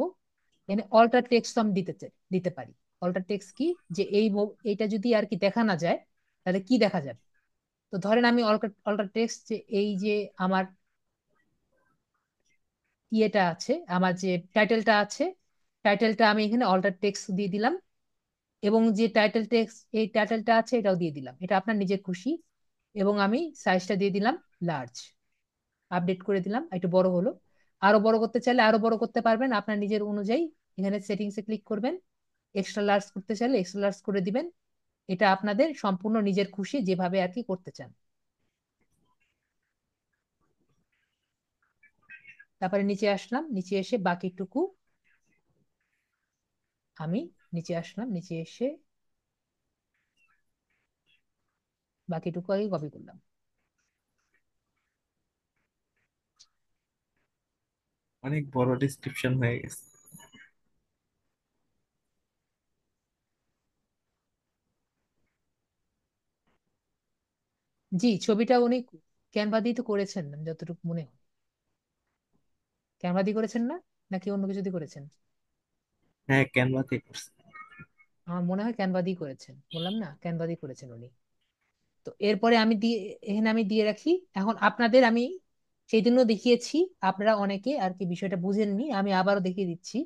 Speaker 1: এখানে অল্টার টেক্সট আমি দিতে পারি। অল্টার টেক্সট কি, যে এইটা যদি আর কি দেখা না যায় তাহলে কি দেখা যাবে। তো ধরেন আমি অল্টার টেক্সট, যে এই যে আমার ইয়েটা আছে, আমার যে টাইটেলটা আছে, টাইটেলটা আমি এখানে অল্টার টেক্সট দিয়ে দিলাম। এবং যে টাইটেল টেক্সট, এই টাইটেলটা আছে এটাও দিয়ে দিলাম, এটা আপনার নিজের খুশি। এবং আমি সাইজটা দিয়ে দিলাম লার্জ। আপডেট করে দিলাম, একটু বড় হলো। আরো বড় করতে চাইলে আরো বড় করতে পারবেন আপনার নিজের অনুযায়ী। এখানে সেটিংসে ক্লিক করবেন, এক্সট্রা লার্জ করতে চাইলে এক্সট্রা লার্জ করে দিবেন। এটা আপনাদের সম্পূর্ণ নিজের খুশি, যেভাবে আর কি করতে চান। তারপরে নিচে আসলাম, নিচে এসে বাকিটুকু আমি, নিচে আসলাম, নিচে এসে বাকিটুকু আগে কপি করলাম।
Speaker 2: অনেক বড় ডিসক্রিপশন হয়ে গেছে।
Speaker 1: জি, ছবিটা উনি ক্যানভা দিয়ে তো করেছেন, আমি যতটুকু মনে হয়। ক্যানভা দিয়ে করেছেন না, নাকি অন্য কিছু দিয়ে করেছেন?
Speaker 2: হ্যাঁ, ক্যানভাতে করছি।
Speaker 1: আমার মনে হয় ক্যানভা দিয়ে করেছেন, বললাম না ক্যানভা দিয়ে করেছেন উনি। তো এরপরে আমি দিয়ে, এখানে আমি দিয়ে রাখি। এখন আপনাদের আমি সেই দিনও দেখিয়েছি, আপনারা অনেকে আর কি বিষয়টা বুঝেননি, আমি আবারও দেখিয়ে দিচ্ছি।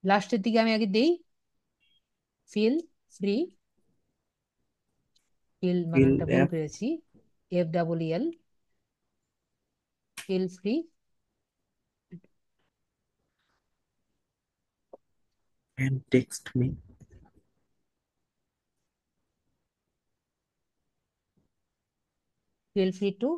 Speaker 1: লাস্টের দিকে আমি আগে দেই ফিল ফ্রি। ফিল
Speaker 2: ফিল
Speaker 1: বানানটা ভুল
Speaker 2: অ্যাপ।
Speaker 1: করেছি, FEEL। Feel free
Speaker 2: and text me.
Speaker 1: Feel free to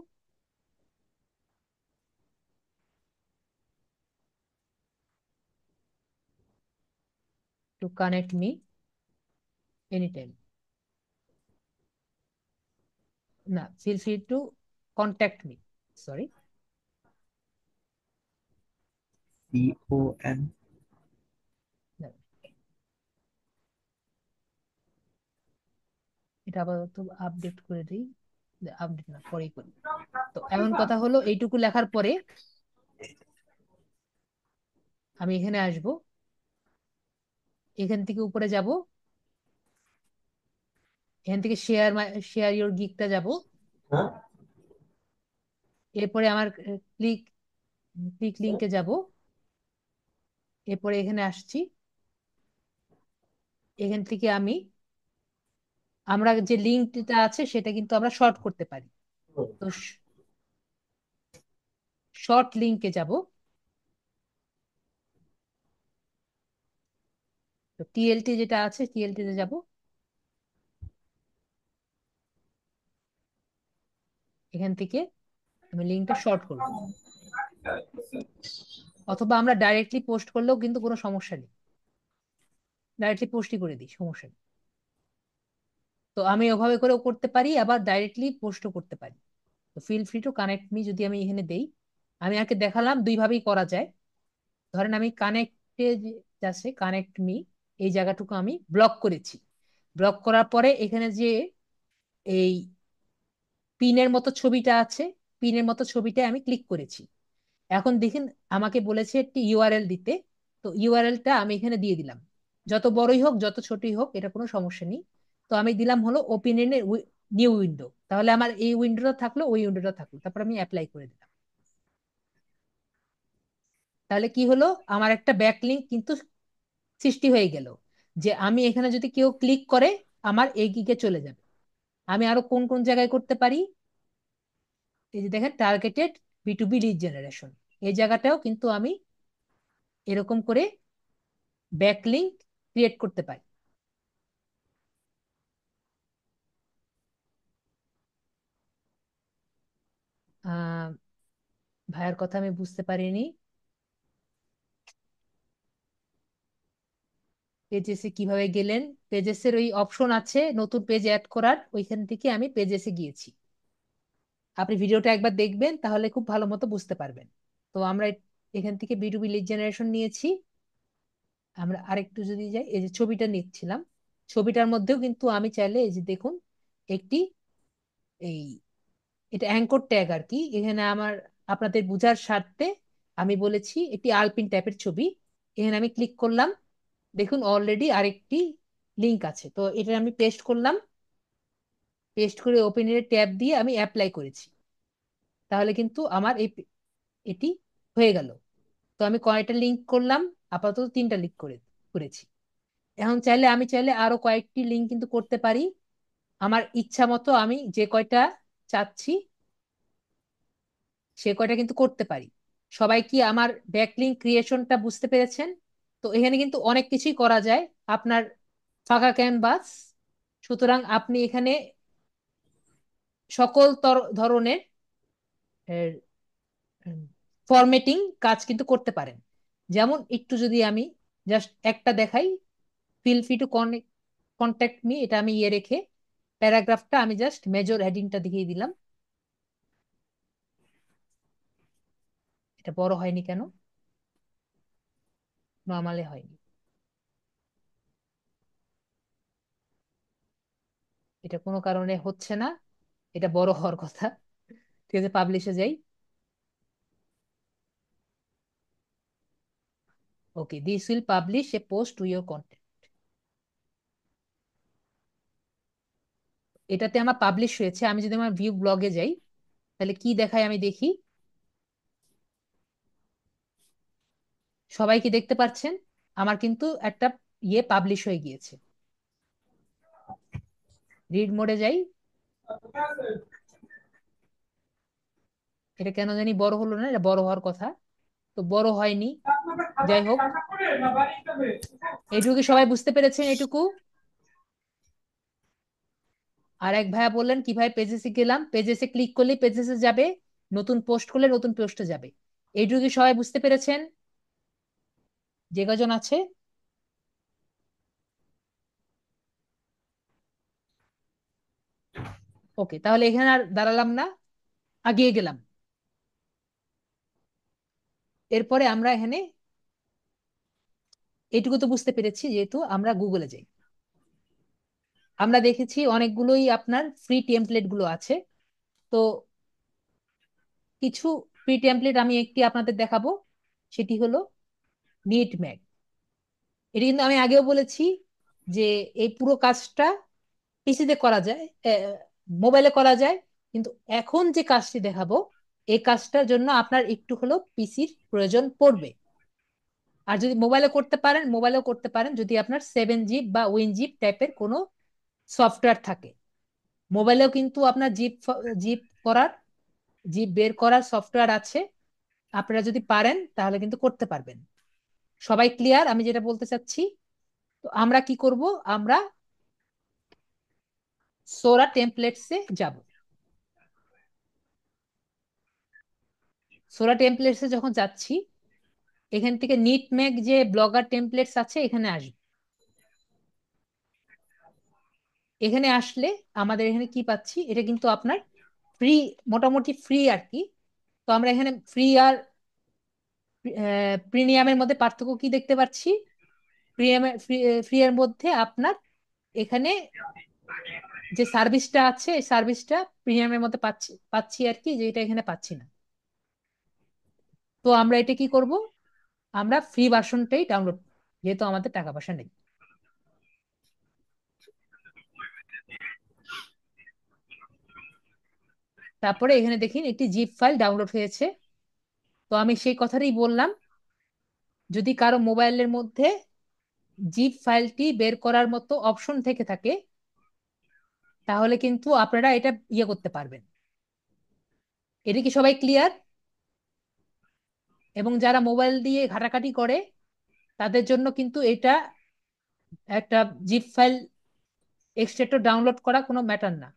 Speaker 1: connect me any time. না, feel free to contact me, sorry.
Speaker 2: CON.
Speaker 1: এটা আপাতত আপডেট করে দিই। আপডেট না, পরেই করি। তো এমন কথা হলো, এইটুকু লেখার পরে আমি এখানে আসব, এখান থেকে উপরে যাব, এখান থেকে শেয়ার ইওর গিগটা যাব। এরপরে আমার ক্লিক ক্লিক লিঙ্কে যাব। এরপরে এখানে আসছি, এখান থেকে আমরা যে লিঙ্কটা আছে সেটা কিন্তু আমরা শর্ট করতে পারি। তো শর্ট লিঙ্কে যাব। তো টিএলটি যেটা আছে, টিএলটি তে যাব। এখান থেকে আমি লিঙ্কটা শর্ট করব, অথবা আমরা ডাইরেক্টলি পোস্ট করলেও কিন্তু কোনো সমস্যা নেই। ডাইরেক্টলি পোস্টই করে দিই, সমস্যা নেই। তো আমি ওভাবে করেও করতে পারি, আবার ডাইরেক্টলি পোস্টও করতে পারি। তো feel free to connect me যদি আমি এখানে দেই, আমি আগে দেখালাম দুই ভাবেই করা যায়। ধরেন আমি কানেক্টে আছে, কানেক্ট মি, এই জায়গাটুকু আমি ব্লক করেছি। ব্লক করার পরে এখানে যে এই পিনের মতো ছবিটা আছে, পিনের মতো ছবিটা আমি ক্লিক করেছি। এখন দেখেন, আমাকে বলেছে একটি ইউআরএল দিতে। তো ইউআরএলটা আমি এখানে দিয়ে দিলাম। যত বড়ই হোক যত ছোটই হোক এটা কোনো সমস্যা নেই। তো আমি দিলাম হলো ওপেন ইন নিউ উইন্ডো, তাহলে আমার এই উইন্ডোটা থাকলো, ওই উইন্ডোটা থাকলো, তারপর আমি অ্যাপ্লাই করে দিলাম। তাহলে কি হলো, আমার একটা ব্যাকলিঙ্ক কিন্তু সৃষ্টি হয়ে গেল, যে আমি এখানে যদি কেউ ক্লিক করে আমার এই গিগে চলে যাবে। আমি আরো কোন কোন জায়গায় করতে পারি, এই যে দেখেন টার্গেটেড B2B লিড জেনারেশন, এই জায়গাটাও কিন্তু আমি এরকম করে ব্যাকলিঙ্ক ক্রিয়েট করতে পারি। আহ ভাইয়ের কথা আমি বুঝতে পারিনি। পেজেসে কিভাবে গেলেন? পেজেসের ওই অপশন আছে নতুন পেজ অ্যাড করার, ওইখান থেকে আমি পেজেসে গিয়েছি। আপনি ভিডিওটা একবার দেখবেন, তাহলে খুব ভালো মতো বুঝতে পারবেন। তো আমরা এখান থেকে B2B লিড জেনারেশন নিয়েছি। আমরা আরেকটু যদি যাই, এই যে ছবিটা নিচ্ছিলাম, ছবিটার মধ্যেও কিন্তু আমি চাইলে এই যে দেখুন একটি এই এটা অ্যাঙ্কর ট্যাগ আর কি। এখানে আমার আপনাদের বোঝার স্বার্থে আমি বলেছি একটি আলপিন টাইপের ছবি। এখানে আমি ক্লিক করলাম, দেখুন অলরেডি আরেকটি লিংক আছে। তো এটা আমি পেস্ট করলাম, পেস্ট করে ওপেন এর ট্যাব দিয়ে আমি অ্যাপ্লাই করেছি। তাহলে কিন্তু আমার এটি হয়ে গেল। তো আমি কয়টা লিংক করলাম? আপাতত তিনটা লিংক করেছি। এখন আমি চাইলে আরো কয়েকটি লিংক কিন্তু করতে পারি। আমার ইচ্ছা মতো আমি যে কয়টা চাচ্ছি সে কয়টা কিন্তু করতে পারি। সবাই কি আমার ব্যাকলিংক ক্রিয়েশনটা বুঝতে পেরেছেন? তো এখানে কিন্তু অনেক কিছুই করা যায়, আপনার ফাঁকা ক্যানভাস। সুতরাং আপনি এখানে সকল ধরনের ফরম্যাটিং কাজ কিন্তু করতে পারেন। যেমন একটু যদি আমি জাস্ট একটা দেখাই, feel free to contact me, এটা আমি ইয়ে রেখে প্যারাগ্রাফটা আমি জাস্ট মেজর হেডিংটা দেখিয়ে দিলাম। এটা বড় হয়নি কেন? নর্মালে হয়নি, এটা কোনো কারণে হচ্ছে না। এটা বড় হওয়ার কথা। ঠিক আছে, পাবলিশে যাই। Okay, this will publish a post to your content. এটাতে আমার পাবলিশ হয়েছে। আমি যদি আমার ভিউ ব্লগে যাই, তাহলে কি দেখায় আমি দেখি। সবাই কি দেখতে পাচ্ছেন? আমার কিন্তু একটা ইয়ে পাবলিশ হয়ে গিয়েছে। রিড মোডে যাই। এটা কেন জানি বড় হলো না, এটা বড় হওয়ার কথা, তো বড় হয়নি। যাই হোক, এটুকু কি সবাই বুঝতে পেরেছেন? এটুকু। আর এক ভাইয়া বললেন কিভাবে পেজেসে গেলাম, পেজেসে ক্লিক করলে পেজেসে যাবে, নতুন পোস্ট করলে নতুন পোস্টে যাবে। এইটুকু কি সবাই বুঝতে পেরেছেন? যে কজন আছে। ওকে, তাহলে এখানে আর দাঁড়ালাম না, আগিয়ে গেলাম। এরপরে আমরা এখানে এইটুকু তো বুঝতে পেরেছি, যেহেতু আমরা গুগলে যাই। আমরা দেখেছি অনেকগুলোই আপনার ফ্রি টেমপ্লেট গুলো আছে। তো কিছু ফ্রি টেমপ্লেট আমি একটি আপনাদের দেখাবো, সেটি হলো নিট ম্যাগ। এটা কিন্তু আমি আগেও বলেছি যে এই পুরো কাজটা পিসিতে করা যায়, মোবাইলে করা যায়, কিন্তু এখন যে কাজটি দেখাবো এই কাজটার জন্য আপনার একটু হলেও পিসির প্রয়োজন পড়বে। আর যদি মোবাইলে করতে পারেন, মোবাইলেও করতে পারেন যদি আপনার 7 জিপ বা উইনজিপ টাইপের কোনো সফটওয়্যার থাকে। মোবাইলেও কিন্তু আপনার জিপ জিপ করার জিপ বের করার সফটওয়্যার আছে। আপনারা যদি পারেন তাহলে কিন্তু করতে পারবেন। সবাই ক্লিয়ার আমি যেটা বলতে চাচ্ছি? তো আমরা কি করব? আমরা সোরা টেমপ্লেটসে যাব। সোরা টেমপ্লেটসে যখন যাচ্ছি, এখান থেকে নিটম্যাগ যে ব্লগার টেমপ্লেটস আছে এখানে আসবে। এখানে আসলে আমাদের এখানে কি পাচ্ছি, এটা কিন্তু আপনার ফ্রি, মোটামুটি ফ্রি আর কি। তো আমরা এখানে ফ্রি আর প্রিমিয়ামের মধ্যে পার্থক্য কি দেখতে পাচ্ছি? প্রিমিয়ামের ফ্রি এর মধ্যে আপনার এখানে যে সার্ভিসটা আছে এই সার্ভিসটা প্রিমিয়ামের মধ্যে পাচ্ছি পাচ্ছি আর কি, যেটা এখানে পাচ্ছি না। তো আমরা এটা কি করব? আমরা ফ্রি ভার্সনটাই ডাউনলোড, যেহেতু আমাদের টাকা পয়সা নেই। তারপরে এখানে দেখি একটি জিপ ফাইল ডাউনলোড হয়েছে। তো আমি সেই কথাটাই বললাম, যদি কারো মোবাইলের মধ্যে জিপ ফাইলটি বের করার মতো অপশন থেকে থাকে তাহলে কিন্তু আপনারা এটা ইয়ে করতে পারবেন। এটা কি সবাই ক্লিয়ার? এবং যারা মোবাইল দিয়ে ঘাটাঘাটি করে তাদের জন্য কিন্তু এটা একটা জিপ ফাইল এক্সট্রাক্টর ডাউনলোড করা কোনো ম্যাটার না।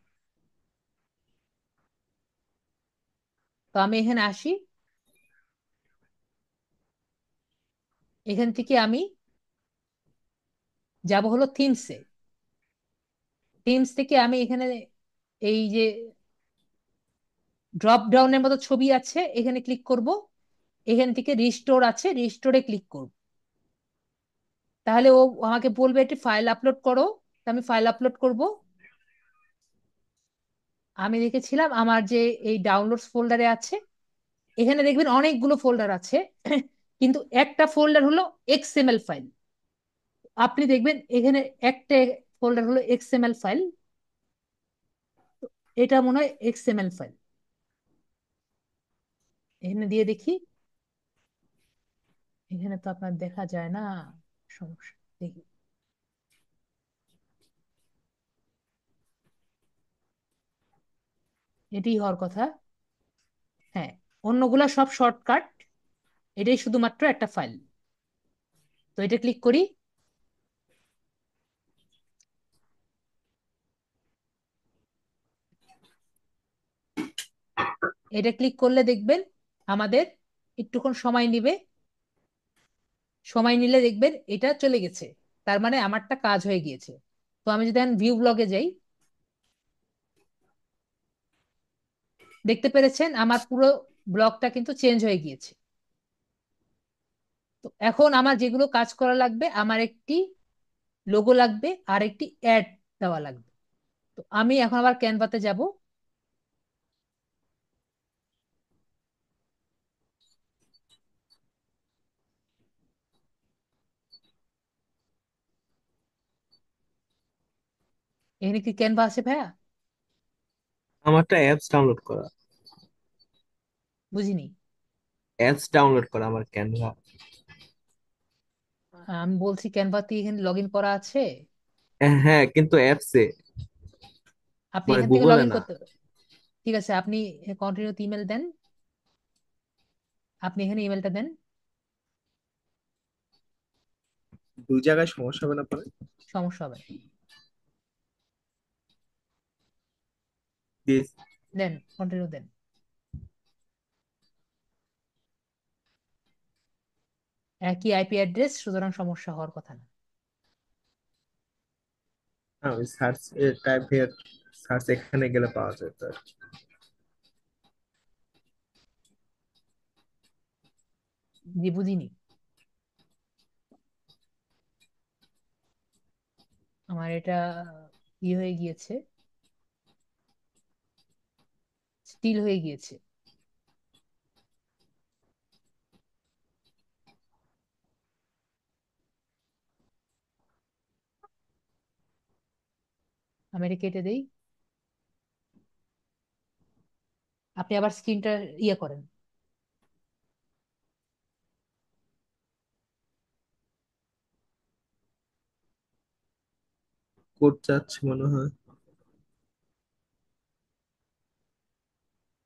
Speaker 1: তো আমি এখানে আসি, এখান থেকে আমি যাব হলো থিমসে। থিমস থেকে আমি এখানে এই যে ড্রপ ডাউনের মতো ছবি আছে এখানে ক্লিক করব। এখান থেকে রিস্টোর আছে, রিস্টোরে ক্লিক করব। তাহলে ও আমাকে বলবে একটি ফাইল আপলোড করো। তো আমি ফাইল আপলোড করব। আমি দেখেছিলাম আমার যে এই ডাউনলোডস ফোল্ডারে আছে, এখানে দেখবেন অনেকগুলো ফোল্ডার আছে কিন্তু একটা ফোল্ডার হলো এক্সএমএল ফাইল। আপনি দেখবেন এখানে একটা ফোল্ডার হলো এক্সএমএল ফাইল। এটা মনে হয় এক্সএমএল ফাইল। এখানে দিয়ে দেখি, এখানে তো আপনার দেখা যায় না, সমস্যা। দেখি, এটি হওয়ার কথা। হ্যাঁ, অন্যগুলা সব শর্টকাট, এটাই শুধুমাত্র একটা ফাইল। তো এটা ক্লিক করি। এটা ক্লিক করলে দেখবেন আমাদের একটুক্ষণ সময় নিবে। সময় নিলে দেখবেন এটা চলে গেছে, তার মানে আমারটা কাজ হয়ে গিয়েছে। তো আমি যদি এখন ভিউ ব্লগে যাই, দেখতে পেরেছেন আমার পুরো ব্লগটা কিন্তু চেঞ্জ হয়ে গিয়েছে। তো এখন আমার যেগুলো কাজ করা লাগবে, আমার একটি লোগো লাগবে আর একটি অ্যাড দেওয়া লাগবে। তো আমি এখন আবার ক্যানভাতে যাব। এখানে কি ক্যানভা আছে ভাইয়া?
Speaker 2: আমারটা অ্যাপস ডাউনলোড করা।
Speaker 1: বুঝিনি।
Speaker 2: অ্যাপস ডাউনলোড করা আমার ক্যানভা।
Speaker 1: আমি বলছি ক্যানভাতে এখানে লগ ইন করা আছে।
Speaker 2: হ্যাঁ, কিন্তু অ্যাপসে,
Speaker 1: আপনি
Speaker 2: মানে
Speaker 1: এখান থেকে লগ
Speaker 2: গুগলে
Speaker 1: ইন
Speaker 2: না।
Speaker 1: করতে, ঠিক আছে আপনি কন্টিনিউ ইমেল দেন। আপনি এখানে ইমেলটা দেন।
Speaker 2: দুই জায়গায় সমস্যা হবে না পরে?
Speaker 1: সমস্যা হবে না।
Speaker 2: দিস।
Speaker 1: Then, continue then. একই আইপি অ্যাড্রেস, সুতরাং সমস্যা হওয়ার কথা না।
Speaker 2: হ্যাঁ, ওই সার্চ টাইপের সার্চ এখানে গেলে পাওয়া যায় তো আর কি।
Speaker 1: জি, বুঝিনি। আমার এটা হয়ে গিয়েছে, স্টিল হয়ে গিয়েছে। আমি এটা কেটে দেই। আপনি আবার স্ক্রিনটা করেন।
Speaker 2: কোড যাচ্ছে মনে হয়।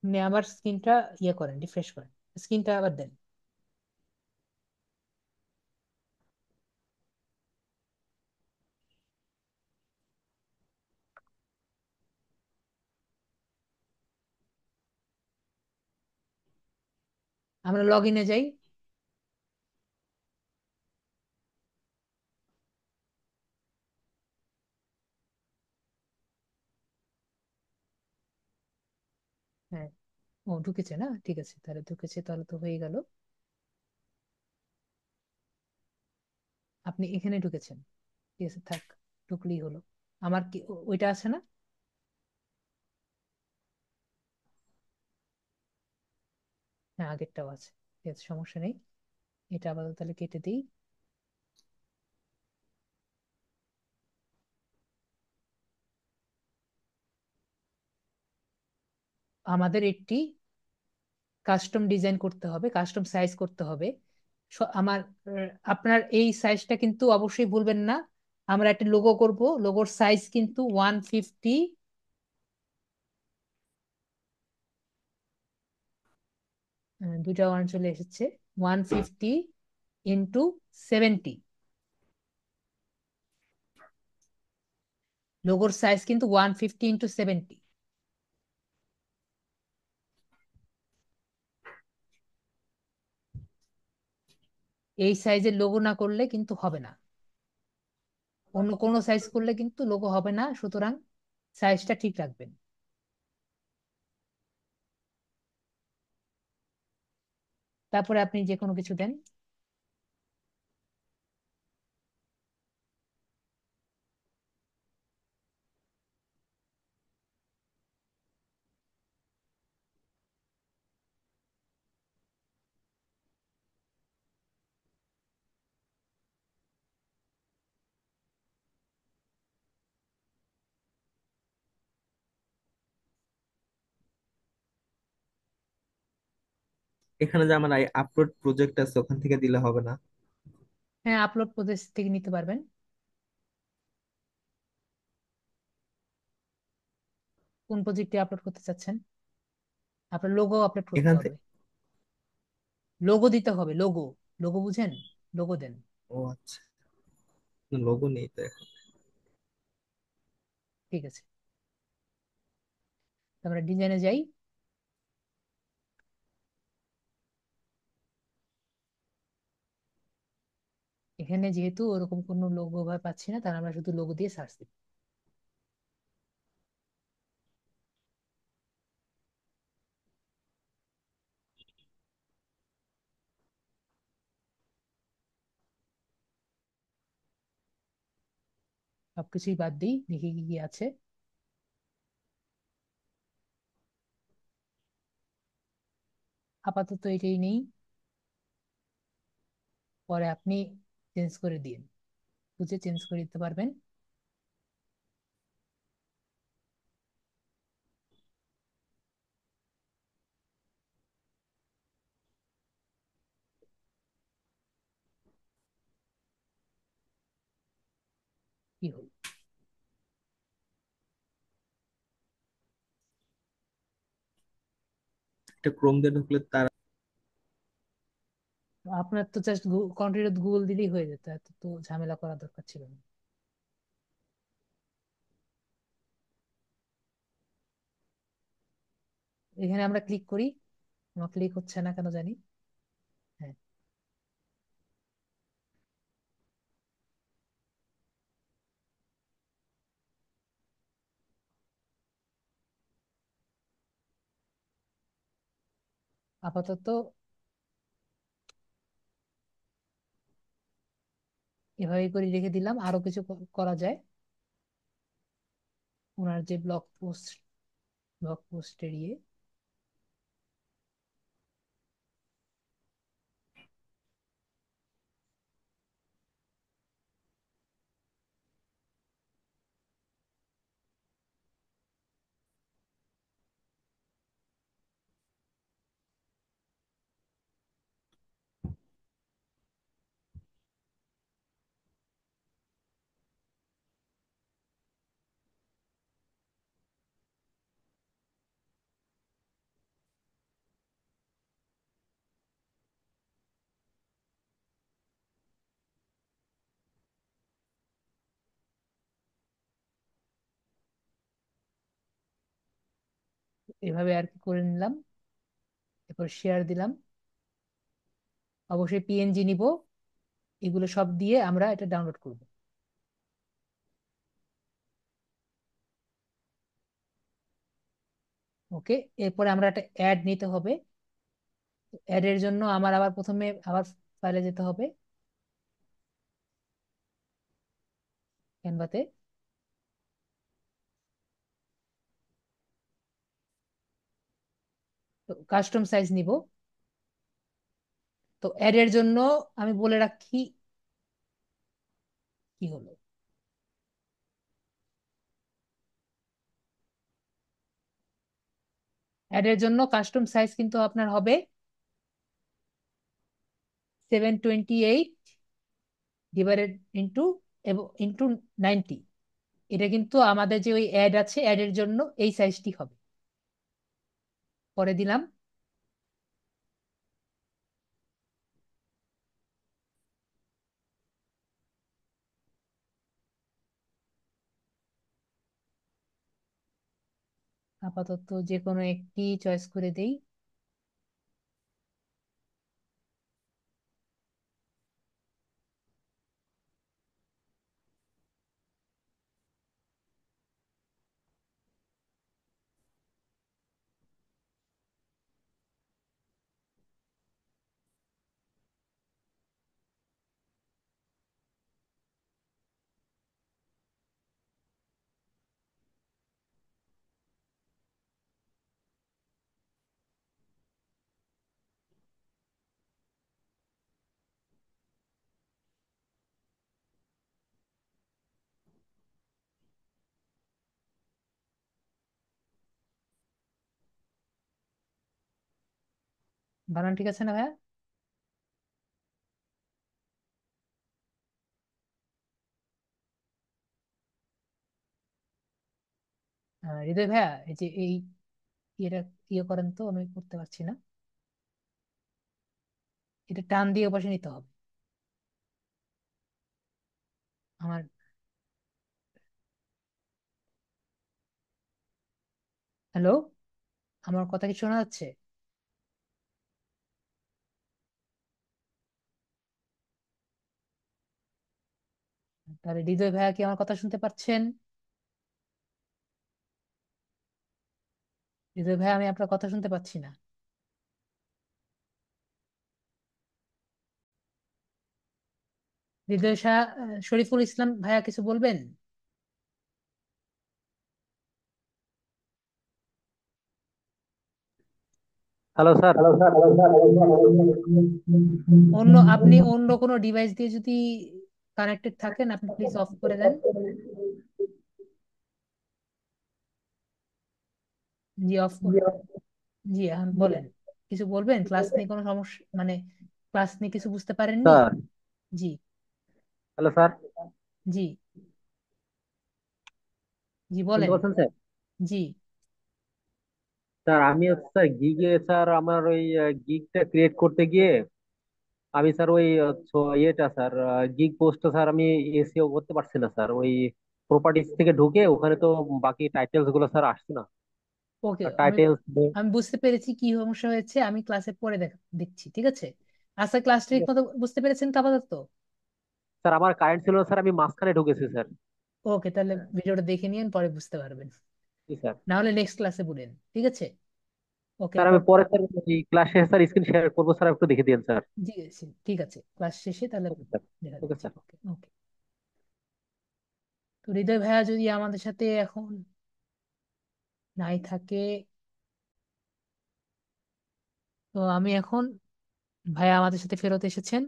Speaker 1: আপনি আবার স্ক্রিনটা করেন, রিফ্রেশ করেন। স্ক্রিনটা আবার দেন। আমরা লগ ইনে যাই। হ্যাঁ, ও ঢুকেছে না, ঠিক আছে, তাহলে ঢুকেছে, তাহলে তো হয়ে গেল। আপনি এখানে ঢুকেছেন, ঠিক আছে, থাক, ঢুকলেই হলো। আমার কি ওইটা আছে না? হ্যাঁ, আগেরটাও আছে, ঠিক আছে, সমস্যা নেই। এটা আপাতত তাহলে কেটে দিই। আমাদের একটি কাস্টম ডিজাইন করতে হবে, কাস্টম সাইজ করতে হবে। আমার আপনার এই সাইজটা কিন্তু অবশ্যই ভুলবেন না। আমরা একটা লোগো করব, লোগোর সাইজ কিন্তু 150। দুইটা ওয়ান চলে এসেছে। 150 × 70। লোগোর সাইজ কিন্তু 150 × 70। এই সাইজের লোগো না করলে কিন্তু হবে না। অন্য কোনো সাইজ করলে কিন্তু লোগো হবে না, সুতরাং সাইজটা ঠিক রাখবেন। তারপরে আপনি যে কোনো কিছু দেন।
Speaker 2: এখানে যে আমার আপলোড প্রজেক্ট আছে ওখান থেকে দিলে হবে না?
Speaker 1: হ্যাঁ, আপলোড প্রসেস থেকে নিতে পারবেন। কোন প্রজেক্টে আপলোড করতে চাচ্ছেন? আপনার লোগো আপলোড করতে
Speaker 2: এখান
Speaker 1: হবে।
Speaker 2: থেকে।
Speaker 1: লোগো দিতে হবে, লোগো। লোগো বুঝেন? লোগো দেন।
Speaker 2: ও আচ্ছা, লোগো নেই তো এখন।
Speaker 1: ঠিক আছে, আমরা ডিজাইনে যাই। এখানে যেহেতু ওরকম কোনো লোগো ভাবে পাচ্ছি না, তার আমরা শুধু লোগো দিয়ে সার্চ দিই। সবকিছুই বাদ দিই, দেখি কি কি আছে। আপাতত এটাই নেই, পরে আপনি চেঞ্জ করে দিন, বুঝে চেঞ্জ করে দিতে পারবেন। কি হলো?
Speaker 2: একটা ক্রোম দিয়ে ঢুকলে তার
Speaker 1: আপনার তো জাস্ট কন্টিনিউ গুগল দিলেই হয়ে যেত, এত তো ঝামেলা করার দরকার ছিল না। এখানে আমরা ক্লিক করি, আমার ক্লিক হচ্ছে না কেন জানি। হ্যাঁ, আপাতত এভাবে করে রেখে দিলাম, আরো কিছু করা যায়। ওনার যে ব্লগ পোস্টের এভাবে আর কি করে নিলাম। এরপর শেয়ার দিলাম, অবশ্যই পিএনজি নিব। এগুলো সব দিয়ে আমরা এটা ডাউনলোড করব। ওকে, এরপরে আমরা একটা অ্যাড নিতে হবে। অ্যাড এর জন্য আমার আবার প্রথমে আবার ফাইলে যেতে হবে, ক্যানভাতে। তো কাস্টম সাইজ নিব। তো অ্যাড এর জন্য আমি বলে রাখি কি হলো। অ্যাড এর জন্য কাস্টম সাইজ কিন্তু আপনার হবে 728 ডিভাইডেড ইন্টু ইন্টু 90। এটা কিন্তু আমাদের যে ওই অ্যাড আছে, অ্যাড এর জন্য এই সাইজটি হবে। পরে দিলাম। আপাতত যে কোনো একটি চয়েস করে দেই। বানান ঠিক আছে না ভাইয়া? হৃদয় ভাইয়া, এই যে এই ইয়েটা ইয়ে করেন তো, আমি করতে পারছি না। এটা টান দিয়ে ওপাশে নিতে হবে আমার। হ্যালো, আমার কথা কি শোনা যাচ্ছে? তাহলে হৃদয় ভাইয়া কি আমার কথা শুনতে পাচ্ছেন? হৃদয় ভাইয়া, আমি আপনার কথা শুনতে পাচ্ছি না। শরীফুল ইসলাম ভাইয়া কিছু বলবেন?
Speaker 3: Hello sir.
Speaker 1: আপনি অন্য কোনো ডিভাইস দিয়ে যদি কানেক্টেড থাকেন, আপনি প্লিজ অফ করে দেন। জি, অফ। জি, এখন বলেন, কিছু বলবেন? ক্লাস নিয়ে কোনো সমস্যা, মানে ক্লাস নিয়ে কিছু বুঝতে পারেননি?
Speaker 3: স্যার,
Speaker 1: জি।
Speaker 3: Hello sir.
Speaker 1: জি। জি
Speaker 3: শুনতে
Speaker 1: বলেন।
Speaker 3: পাচ্ছেন স্যার?
Speaker 1: জি।
Speaker 3: স্যার আমি হচ্ছে স্যার গিগে স্যার আমার ওই গিগটা ক্রিয়েট করতে গিয়ে আমি স্যার ওই ইয়েটা স্যার, গিগ পোস্টটা স্যার আমি এসিও করতে পারছি না স্যার। ওই প্রপার্টিজ থেকে ঢুকে ওখানে তো বাকি টাইটেলস গুলো স্যার আসছে না।
Speaker 1: ওকে, আমি
Speaker 3: টাইটেলস।
Speaker 1: আমি বুঝতে পেরেছি কি সমস্যা হয়েছে, আমি ক্লাসে পরে দেখছি, ঠিক আছে? আজকে ক্লাসটা ঠিক মতো বুঝতে পেরেছেন তো আপাতত?
Speaker 3: স্যার আমার কারেন্ট ছিল না স্যার, আমি মাঝখানে ঢুকেছি স্যার।
Speaker 1: ওকে, তাহলে ভিডিওটা দেখে নিন, পরে বুঝতে পারবেন।
Speaker 3: জি স্যার।
Speaker 1: না হলে নেক্সট ক্লাসে বলেন, ঠিক আছে? ওকে,
Speaker 3: স্যার আমি
Speaker 1: আপাতত।
Speaker 3: পরে স্যার ক্লাস শেষে স্যার স্ক্রিন শেয়ার করবো স্যার, একটু দেখে দিন স্যার।
Speaker 1: জি জি, ঠিক আছে, ক্লাস শেষে তাহলে
Speaker 3: ওকে স্যার।
Speaker 1: দেখা
Speaker 3: ওকে
Speaker 1: দিচ্ছি।
Speaker 3: স্যার।
Speaker 1: ওকে ওকে। তো হৃদয় ভাইয়া যদি আমাদের সাথে এখন নাই থাকে, তো আমি এখন, ভাইয়া আমাদের সাথে ফেরত এসেছেন,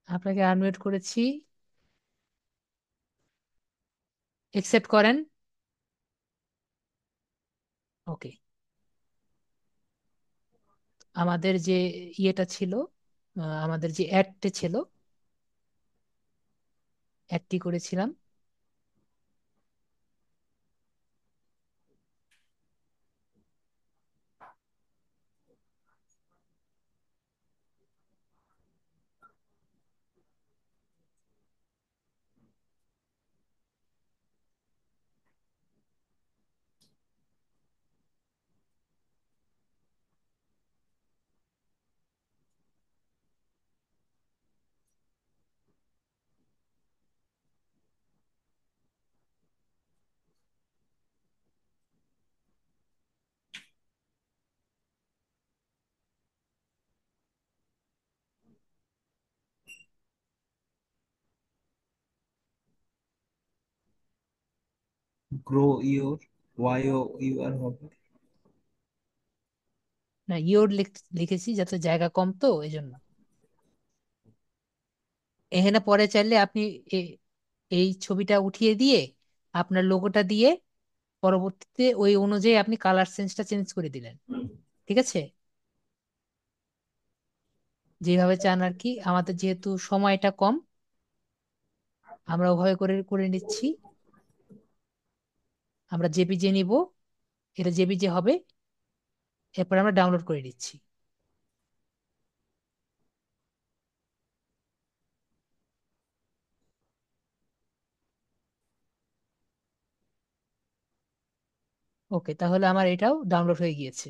Speaker 1: আপনাকে আনমিউট করেছি, একসেপ্ট করেন। ওকে। আমাদের যে ইয়েটা ছিল, আমাদের যে অ্যাডটা ছিল, অ্যাডটি করেছিলাম।
Speaker 2: Grow your, Y O U R হবে।
Speaker 1: না, ইওর লিখেছি যাতে জায়গা কম, তো এই জন্য। এখানে পরে চাইলে আপনি এ- এই ছবিটা উঠিয়ে দিয়ে আপনার লোগোটা দিয়ে পরবর্তীতে ওই অনুযায়ী আপনি কালার সেন্সটা চেঞ্জ করে দিলেন, ঠিক আছে? যেভাবে চান আর কি। আমাদের যেহেতু সময়টা কম, আমরা ওভাবে করে করে নিচ্ছি। আমরা জেপিজে নিব, এটা জেপিজে হবে, এরপর আমরা ডাউনলোড করে নিচ্ছি। ওকে, তাহলে আমার এটাও ডাউনলোড হয়ে গিয়েছে।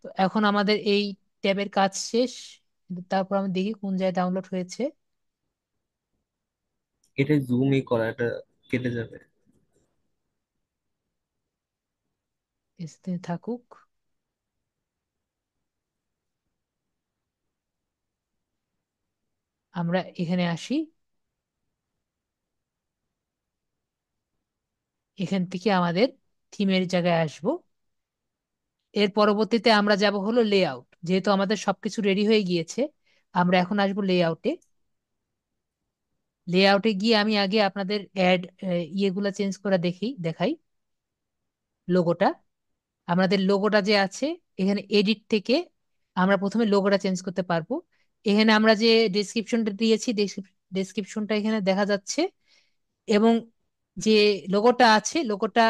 Speaker 1: তো এখন আমাদের এই ট্যাবের কাজ শেষ, কিন্তু তারপর আমি দেখি কোন জায়গায় ডাউনলোড হয়েছে।
Speaker 2: এটা জুমই করা, এটা কেটে যাবে।
Speaker 1: এসতে থাকুক, আমরা এখানে আসি। এখান থেকে আমাদের থিমের জায়গায় আসব। এর পরবর্তীতে আমরা যাব হলো লেআউট। যেহেতু আমাদের সবকিছু রেডি হয়ে গিয়েছে, আমরা এখন আসবো লেআউটে। লেআউটে গিয়ে আমি আগে আপনাদের অ্যাড ইয়েগুলা চেঞ্জ করা দেখাই। লোগোটা, আমাদের লোগোটা যে আছে, এখানে এডিট থেকে আমরা প্রথমে লোগোটা চেঞ্জ করতে পারবো। এখানে আমরা যে ডেসক্রিপশনটা দিয়েছি, ডেসক্রিপশনটা এখানে দেখা যাচ্ছে। এবং যে লোগোটা আছে, লোগোটা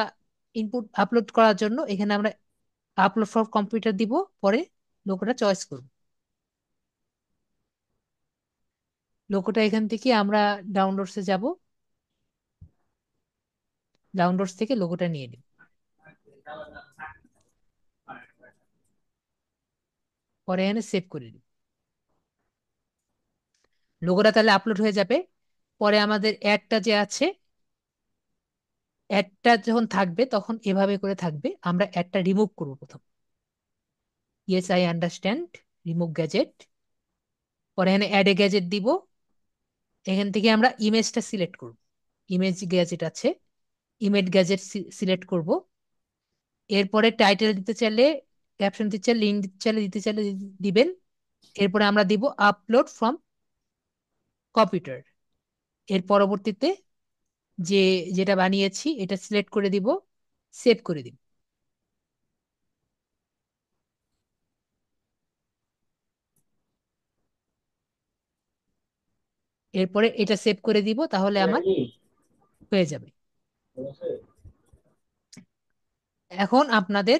Speaker 1: ইনপুট আপলোড করার জন্য এখানে আমরা আপলোড ফর কম্পিউটার দিব, পরে লোগোটা চয়েস করব। লোগোটা এখান থেকে আমরা ডাউনলোডসে যাব, ডাউনলোডস থেকে লোগোটা নিয়ে নিব, পরে এখানে সেভ করে নিব। লোগোটা তাহলে আপলোড হয়ে যাবে। পরে আমাদের অ্যাডটা যে আছে, অ্যাডটা যখন থাকবে তখন এভাবে করে থাকবে। আমরা অ্যাডটা রিমুভ করবো প্রথম। Yes I understand, remove gadget. পরে এখানে অ্যাড এ গ্যাজেট দিব। এখান থেকে আমরা ইমেজটা সিলেক্ট করব। ইমেজ গ্যাজেট আছে, ইমেজ গ্যাজেট সিলেক্ট করব। এরপরে টাইটেল দিতে চাইলে, ক্যাপশন দিতে চাইলে, লিঙ্ক দিতে চাইলে দিবেন। এরপরে আমরা দিব আপলোড ফ্রম কম্পিউটার। এর পরবর্তীতে যে যেটা বানিয়েছি এটা সিলেক্ট করে দিব, সেভ করে দিব। এরপরে এটা সেভ করে দিব, তাহলে আমার হয়ে যাবে। এখন আপনাদের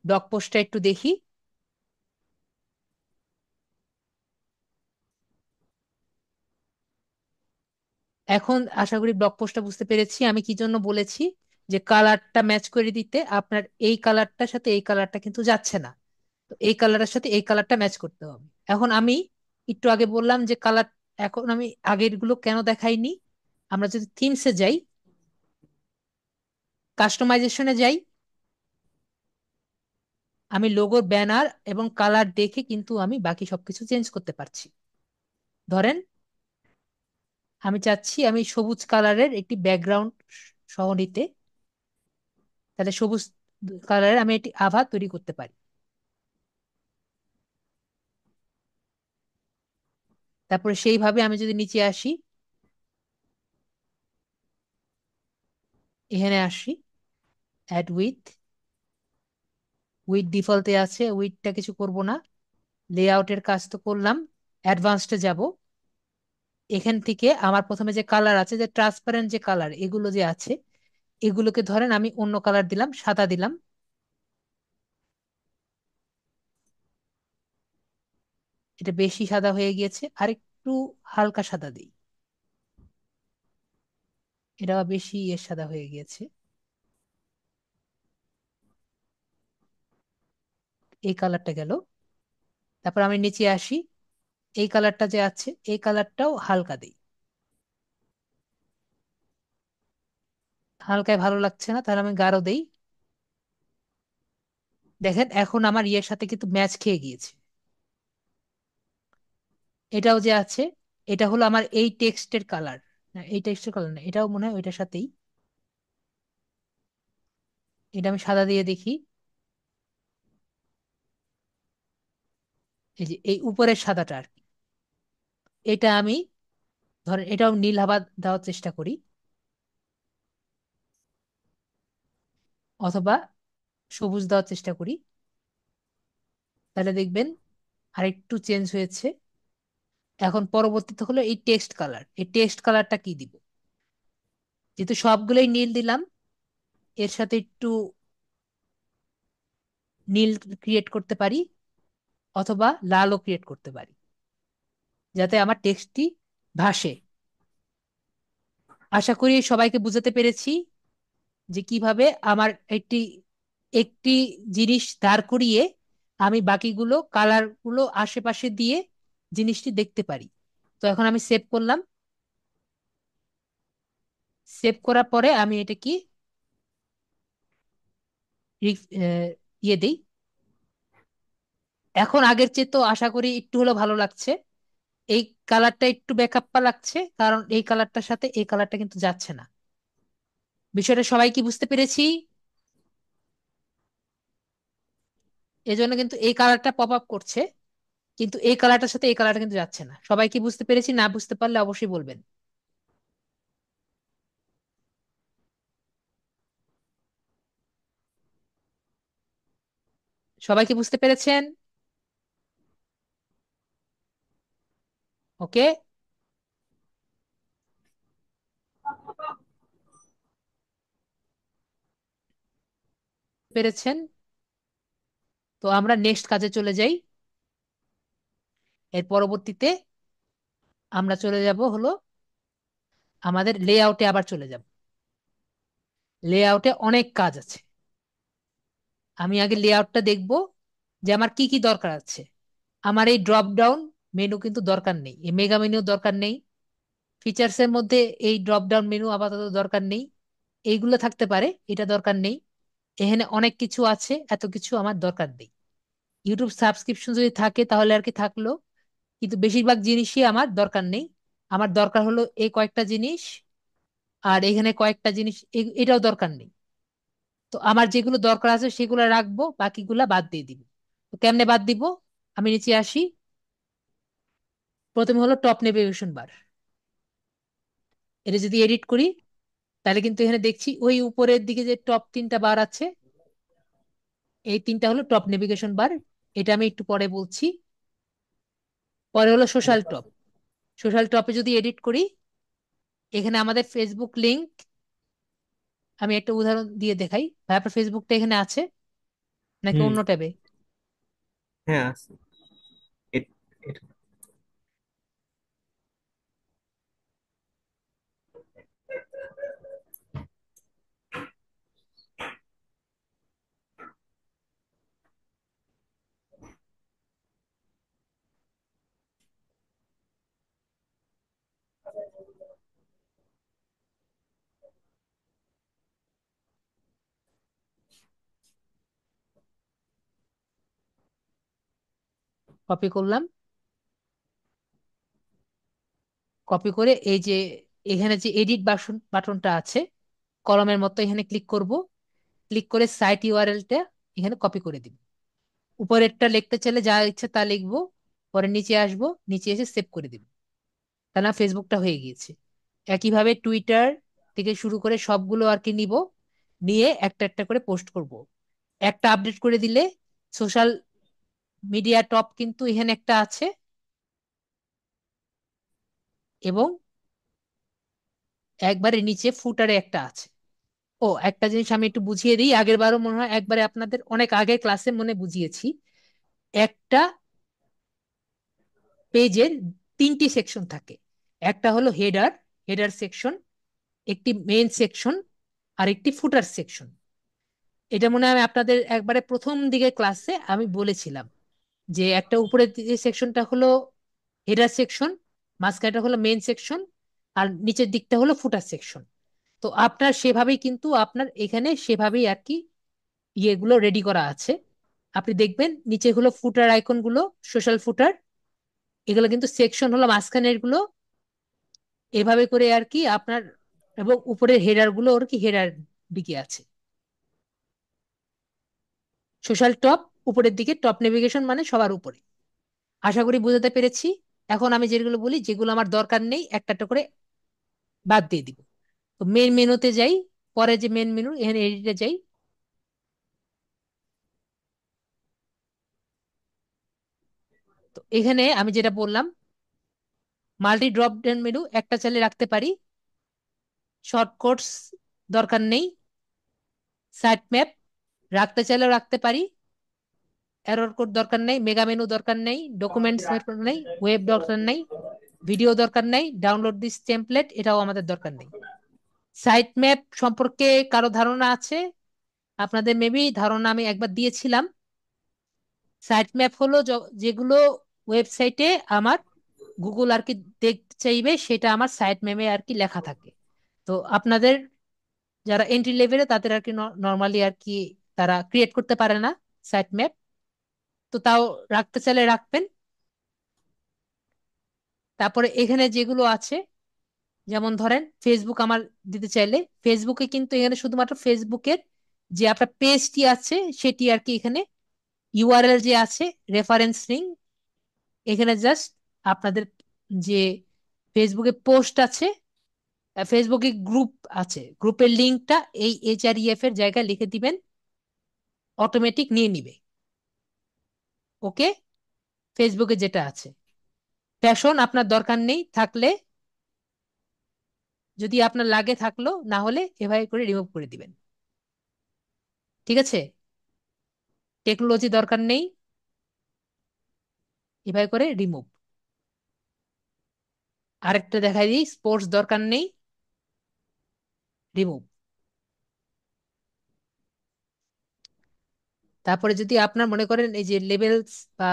Speaker 1: ব্লগ পোস্টটা একটু দেখি। এখন আশা করি ব্লগ পোস্টটা বুঝতে পেরেছি আমি কি জন্য বলেছি যে কালারটা ম্যাচ করে দিতে। আপনার এই কালারটার সাথে এই কালারটা কিন্তু যাচ্ছে না, তো এই কালারের সাথে এই কালারটা ম্যাচ করতে হবে। এখন আমি একটু আগে বললাম যে কালার, এখন আমি আগের গুলো কেন দেখাইনি। আমরা যদি থিমসে যাই, কাস্টমাইজেশনে যাই, আমি লোগোর ব্যানার এবং কালার দেখে কিন্তু আমি বাকি সবকিছু চেঞ্জ করতে পারছি। ধরেন আমি চাচ্ছি আমি সবুজ কালারের একটি ব্যাকগ্রাউন্ড সহ নিতে, তাহলে সবুজ কালারের আমি একটি আভা তৈরি করতে পারি। তারপরে সেইভাবে আমি যদি নিচে আসি, এখানে আসি, অ্যাড উইথ, উইথ ডিফল্টে আছে, উইথটা কিছু করব না। লেআউটের কাজ তো করলাম, অ্যাডভান্সডে যাব। এখান থেকে আমার প্রথমে যে কালার আছে, যে ট্রান্সপারেন্ট যে কালার এগুলো যে আছে, এগুলোকে ধরেন আমি অন্য কালার দিলাম, সাদা দিলাম। এটা বেশি সাদা হয়ে গিয়েছে, আর একটু হালকা সাদা দিই। এটা বেশি এর সাদা হয়ে গিয়েছে। এই কালারটা গেল। তারপর আমি নিচে আসি, এই কালারটা যে আছে এই কালারটাও হালকা দিই। হালকায় ভালো লাগছে না, তাহলে আমি গাঢ় দেই। দেখেন এখন আমার ইয়ের সাথে কিন্তু ম্যাচ খেয়ে গিয়েছে। এটাও যে আছে, এটা হলো আমার এই টেক্সটের কালার। এই টেক্সটের কালার না, এটাও মনে হয় ওইটার সাথেই। এটা আমি সাদা দিয়ে দেখি। এই যে এই উপরের সাদাটা আর কি, এটা আমি ধরেন এটাও নীল আভা দেওয়ার চেষ্টা করি, অথবা সবুজ দেওয়ার চেষ্টা করি। তাহলে দেখবেন আরেকটু চেঞ্জ হয়েছে। এখন পরবর্তীতে হলো এই টেক্সট কালার। এই টেক্সট কালারটা কি দিব? যেহেতু সবগুলোই নীল দিলাম, এর সাথে একটু নীল ক্রিয়েট করতে পারি, অথবা লালও ক্রিয়েট করতে পারি, যাতে আমার টেক্সটটি ভাসে। আশা করি সবাইকে বুঝাতে পেরেছি যে কিভাবে আমার একটি একটি জিনিস দাঁড় করিয়ে আমি বাকিগুলো কালার গুলো আশেপাশে দিয়ে জিনিসটি দেখতে পারি। তো এখন আমি সেভ করলাম। সেভ করার পরে আমি এটা কি ইয়ে দেই। এখন আগের চেয়ে তো আশা করি একটু হলেও ভালো লাগছে। এই কালারটা একটু ব্যাকআপ্পা লাগছে, কারণ এই কালারটার সাথে এই কালারটা কিন্তু যাচ্ছে না। বিষয়টা সবাই কি বুঝতে পেরেছি? এজন্য কিন্তু এই কালারটা পপ আপ করছে, কিন্তু এই কালারটার সাথে এই কালারটা কিন্তু যাচ্ছে না। সবাই কি বুঝতে পেরেছি? না বুঝতে পারলে অবশ্যই বলবেন। সবাই কি বুঝতে পেরেছেন? ওকে, পেরেছেন। তো আমরা নেক্সট কাজে চলে যাই। এর পরবর্তীতে আমরা চলে যাব হলো আমাদের লেআউটে, আবার চলে যাব। লেআউটে অনেক কাজ আছে। আমি আগে লেআউটটা দেখব যে আমার কি কি দরকার আছে। আমার এই ড্রপ ডাউন মেনু কিন্তু দরকার নেই, এই মেগা মেনু দরকার নেই। ফিচার্স এর মধ্যে এই ড্রপ ডাউন মেনু আপাতত দরকার নেই। এইগুলো থাকতে পারে, এটা দরকার নেই। এখানে অনেক কিছু আছে, এত কিছু আমার দরকার নেই। ইউটিউব সাবস্ক্রিপশন যদি থাকে তাহলে আর কি থাকলো, কিন্তু বেশিরভাগ জিনিসই আমার দরকার নেই। আমার দরকার হলো এই কয়েকটা জিনিস, আর এখানে কয়েকটা জিনিস এটাও দরকার নেই। তো আমার যেগুলো দরকার আছে সেগুলো রাখবো, বাকিগুলা বাদ দিয়ে দিব। তো কেমনে বাদ দিব? আমি নিচে আসি। প্রথমে হলো টপ নেভিগেশন বার। এটা যদি এডিট করি, তাহলে কিন্তু এখানে দেখছি ওই উপরের দিকে যে টপ তিনটা বার আছে, এই তিনটা হলো টপ নেভিগেশন বার। এটা আমি একটু পরে বলছি। পরে হলো সোশ্যাল টপ। সোশ্যাল টপে যদি এডিট করি, এখানে আমাদের ফেসবুক লিংক, আমি একটা উদাহরণ দিয়ে দেখাই ভাই। আপনার ফেসবুকটা এখানে আছে নাকি
Speaker 2: হুম।
Speaker 1: অন্য ট্যাবে?
Speaker 2: হ্যাঁ আছে। এ- এটা-
Speaker 1: কপি করলাম। কপি করে এই যে এখানে যে এডিট বাটনটা আছে কলমের মতো, এখানে ক্লিক করব। ক্লিক করে সাইট ইউআরএলটা এখানে কপি করে দিব। উপরেরটা লিখতে চাইলে যা ইচ্ছা তা লিখবো, পরে নিচে আসবো, নিচে এসে সেভ করে দিব। তা না, ফেসবুকটা হয়ে গিয়েছে। একইভাবে টুইটার থেকে শুরু করে সবগুলো আর কি নিব, নিয়ে একটা একটা করে পোস্ট করব। একটা আপডেট করে দিলে সোশ্যাল মিডিয়া টপ কিন্তু এখানে একটা আছে, এবং একবারে নিচে ফুটারে একটা আছে। ও, একটা জিনিস আমি একটু বুঝিয়ে দিই, আগের বারও মনে হয় একবারে আপনাদের অনেক আগের ক্লাসে মনে বুঝিয়েছি। একটা পেজের তিনটি সেকশন থাকে। একটা হলো হেডার, হেডার সেকশন, একটি মেইন সেকশন, আর একটি ফুটার সেকশন। এটা মনে হয় আমি আপনাদের একবারে প্রথম দিকে ক্লাসে আমি বলেছিলাম যে একটা উপরের যে সেকশনটা হলো হেডার সেকশন, মাঝখানটা হলো মেইন সেকশন, আর নিচের দিকটা হলো ফুটার সেকশন। তো আপনার সেভাবেই কিন্তু আপনার এখানে সেভাবেই আর কি ইয়েগুলো রেডি করা আছে। আপনি দেখবেন নিচে হলো ফুটার আইকন গুলো, সোশ্যাল ফুটার, এগুলো কিন্তু সেকশন হলো মাঝখানের গুলো, এভাবে করে আর কি আপনার। এবং উপরের হেডার গুলো ওর কি হেডার দিকে আছে। সোশ্যাল টপ উপরের দিকে, টপ নেভিগেশন মানে সবার উপরে। আশা করি বুঝাতে পেরেছি। এখন আমি যেগুলো বলি, যেগুলো আমার দরকার নেই একটা একটা করে বাদ দিয়ে দিব। তো মেন মেনুতে যাই, পরে যে মেন মেনু এখানে এডিটে যাই। তো এখানে আমি যেটা বললাম, মাল্টি ড্রপ ডাউন মেনু একটা চাইলে রাখতে পারি, শর্টকাটস দরকার নেই, সাইট ম্যাপ রাখতে চাইলেও রাখতে পারি, এরর কোড দরকার নেই, মেগা মেনু দরকার নেই, ডকুমেন্টস দরকার নেই, ওয়েব দরকার নেই, ভিডিও দরকার নেই, ডাউনলোড দিস টেমপ্লেট এটাও আমাদের দরকার নেই। সাইট ম্যাপ সম্পর্কে কারো ধারণা আছে? আপনাদের মেবি ধারণা আমি একবার দিয়েছিলাম। সাইট ম্যাপ হলো যেগুলো ওয়েবসাইটে আমার গুগল আর কি দেখতে চাইবে, সেটা আমার সাইট ম্যাপে আর কি লেখা থাকে। তো আপনাদের যারা এন্ট্রি লেভেলে তাদের আর কি নর্মালি আর কি তারা ক্রিয়েট করতে পারে না সাইট ম্যাপ। তো তাও রাখতে চাইলে রাখবেন। তারপরে এখানে যেগুলো আছে, যেমন ধরেন ফেসবুক আমার দিতে চাইলে ফেসবুকে কিন্তু এখানে শুধুমাত্র ফেসবুকের যে আপনার পেজটি আছে সেটি আর কি এখানে ইউআরএল যে আছে, রেফারেন্স লিঙ্ক, এখানে জাস্ট আপনাদের যে ফেসবুকে পোস্ট আছে, ফেসবুকে গ্রুপ আছে, গ্রুপের লিঙ্কটা এই এইচআরইএফ এর জায়গায় লিখে দিবেন, অটোমেটিক নিয়ে নিবে। ওকে, ফেসবুকে যেটা আছে। ফ্যাশন আপনার দরকার নেই, থাকলে যদি আপনার লাগে থাকলো, না হলে এভাবে করে রিমুভ করে দিবেন। ঠিক আছে, টেকনোলজি দরকার নেই, এভাবে করে রিমুভ। আরেকটা দেখাই দিই, স্পোর্টস দরকার নেই, রিমুভ। তারপরে যদি আপনার মনে করেন এই যে লেবেলস বা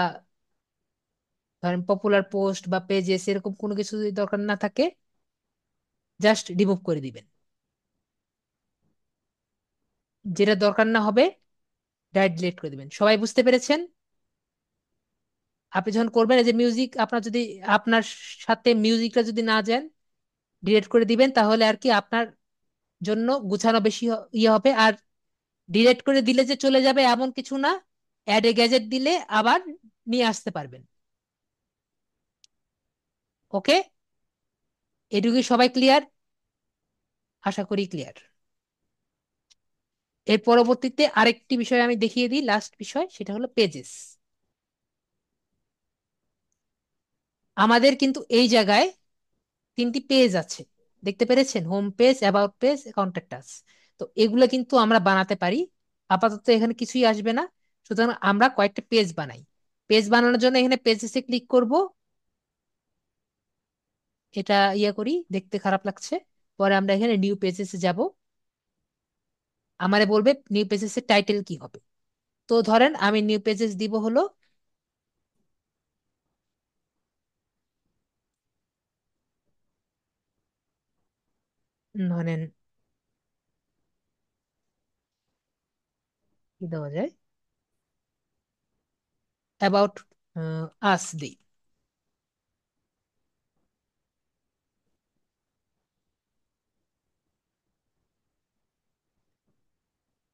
Speaker 1: ধরেন পপুলার পোস্ট বা পেজেস এরকম কোনো কিছু যদি দরকার না থাকে, জাস্ট রিমুভ করে দিবেন। যেটা দরকার না হবে ডাইরেক্ট ডিলিট করে দিবেন। সবাই বুঝতে পেরেছেন? আপনি যখন করবেন এই যে মিউজিক, আপনার যদি আপনার সাথে মিউজিকটা যদি না যান, ডিলিট করে দিবেন, তাহলে আর কি আপনার জন্য গুছানো বেশি ইয়ে হবে। আর ডিলিট করে দিলে যে চলে যাবে এমন কিছু না, অ্যাড এ গ্যাজেট দিলে আবার নিয়ে আসতে পারবেন। ওকে, এটুকু সবাই ক্লিয়ার? আশা করি ক্লিয়ার। এর পরবর্তীতে আরেকটি বিষয় আমি দেখিয়ে দিই, লাস্ট বিষয়, সেটা হলো পেজেস। আমাদের কিন্তু এই জায়গায় তিনটি পেজ আছে, দেখতে পেরেছেন? Home page, about page, contact us. তো এগুলো কিন্তু আমরা বানাতে পারি। আপাতত এখানে কিছুই আসবে না, সুতরাং আমরা কয়েকটা পেজ বানাই। পেজ বানানোর জন্য এখানে পেজেসে ক্লিক করব। এটা ইয়ে করি, দেখতে খারাপ লাগছে। পরে আমরা এখানে নিউ পেজেসে যাব। আমারে বলবে নিউ পেজেসের টাইটেল কি হবে। তো ধরেন আমি নিউ পেজেস দিব হলো ধরেন কি দেওয়া যায়, অ্যাবাউট আস দিই।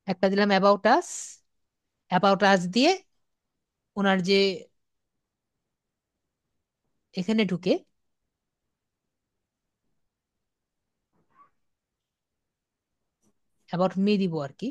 Speaker 1: একটা দিলাম অ্যাবাউট আস। অ্যাবাউট আস দিয়ে ওনার যে এখানে ঢুকে অ্যাবাউট মি দিব আর কি।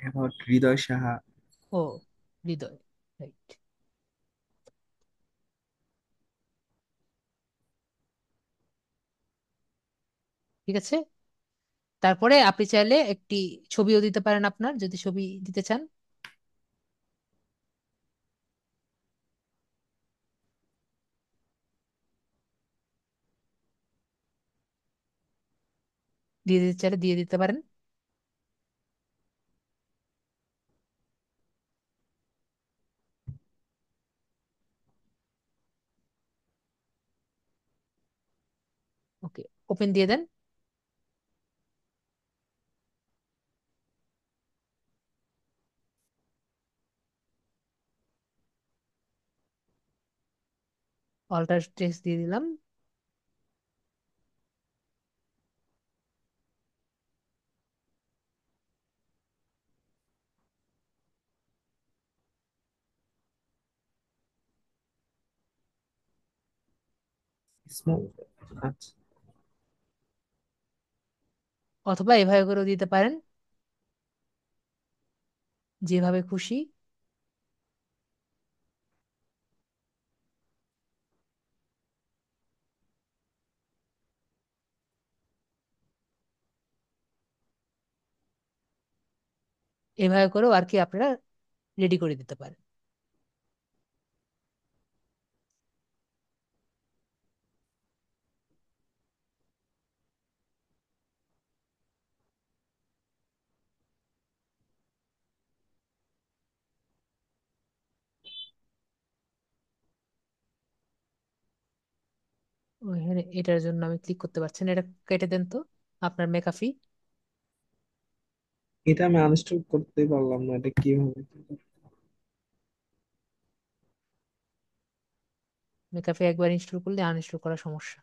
Speaker 2: অ্যাবাউট হৃদয় সাহা।
Speaker 1: ও, হৃদয়, রাইট। ঠিক আছে। তারপরে আপনি চাইলে একটি ছবিও দিতে পারেন, আপনার যদি ছবি দিতে চান দিয়ে দিতে চাইলে দিয়ে দিতে পারেন। ওকে, ওপেন দিয়ে দেন। অল্টার টেক্সট দিয়ে দিলাম।
Speaker 2: স্মল। আচ্ছা।
Speaker 1: অথবা এভাবে করেও দিতে পারেন, যেভাবে খুশি। এভাবে করেও আর কি আপনারা রেডি করে দিতে পারেন। ওইখানে এটার জন্য আমি ক্লিক করতে পারছি না, এটা কেটে দেন তো আপনার মেকাফি।
Speaker 2: এটা আমি আনইনস্টল করতে পারলাম না, এটা কিভাবে?
Speaker 1: মেকাফি একবার ইনস্টল করলে আনইনস্টল করার সমস্যা।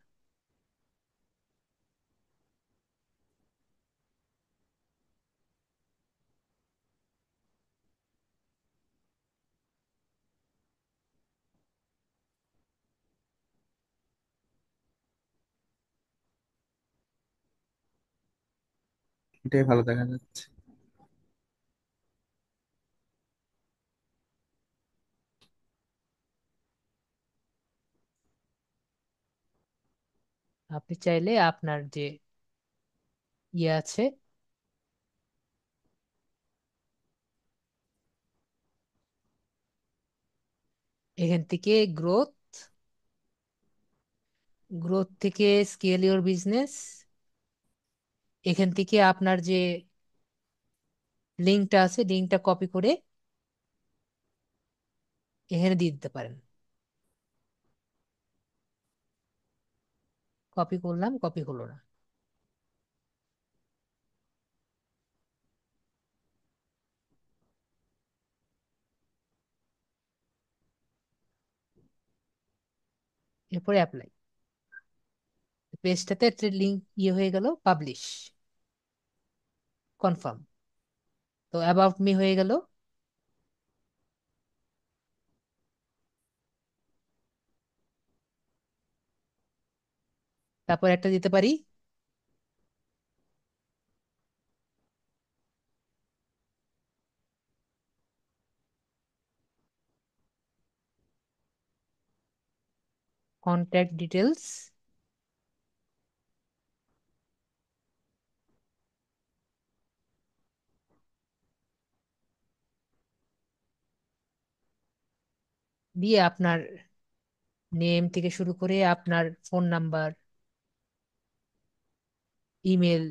Speaker 2: এটাই ভালো দেখা যাচ্ছে।
Speaker 1: আপনি চাইলে আপনার যে ইয়ে আছে এখান থেকে গ্রোথ, গ্রোথ থেকে স্কেল ইওর বিজনেস, এখান থেকে আপনার যে লিঙ্কটা আছে লিঙ্কটা কপি করে এখানে দিয়ে দিতে পারেন। কপি করলাম, কপি হলো না। এরপরে অ্যাপ্লাই। পেজটাতে একটা লিঙ্ক ইয়ে হয়ে গেল, পাবলিশ, কনফার্ম। তো অ্যাবাউট মি হয়ে গেল। তারপর একটা দিতে পারি কন্ট্যাক্ট ডিটেলস। দিয়ে আপনার নেম থেকে শুরু করে আপনার ফোন নাম্বার, ইমেল,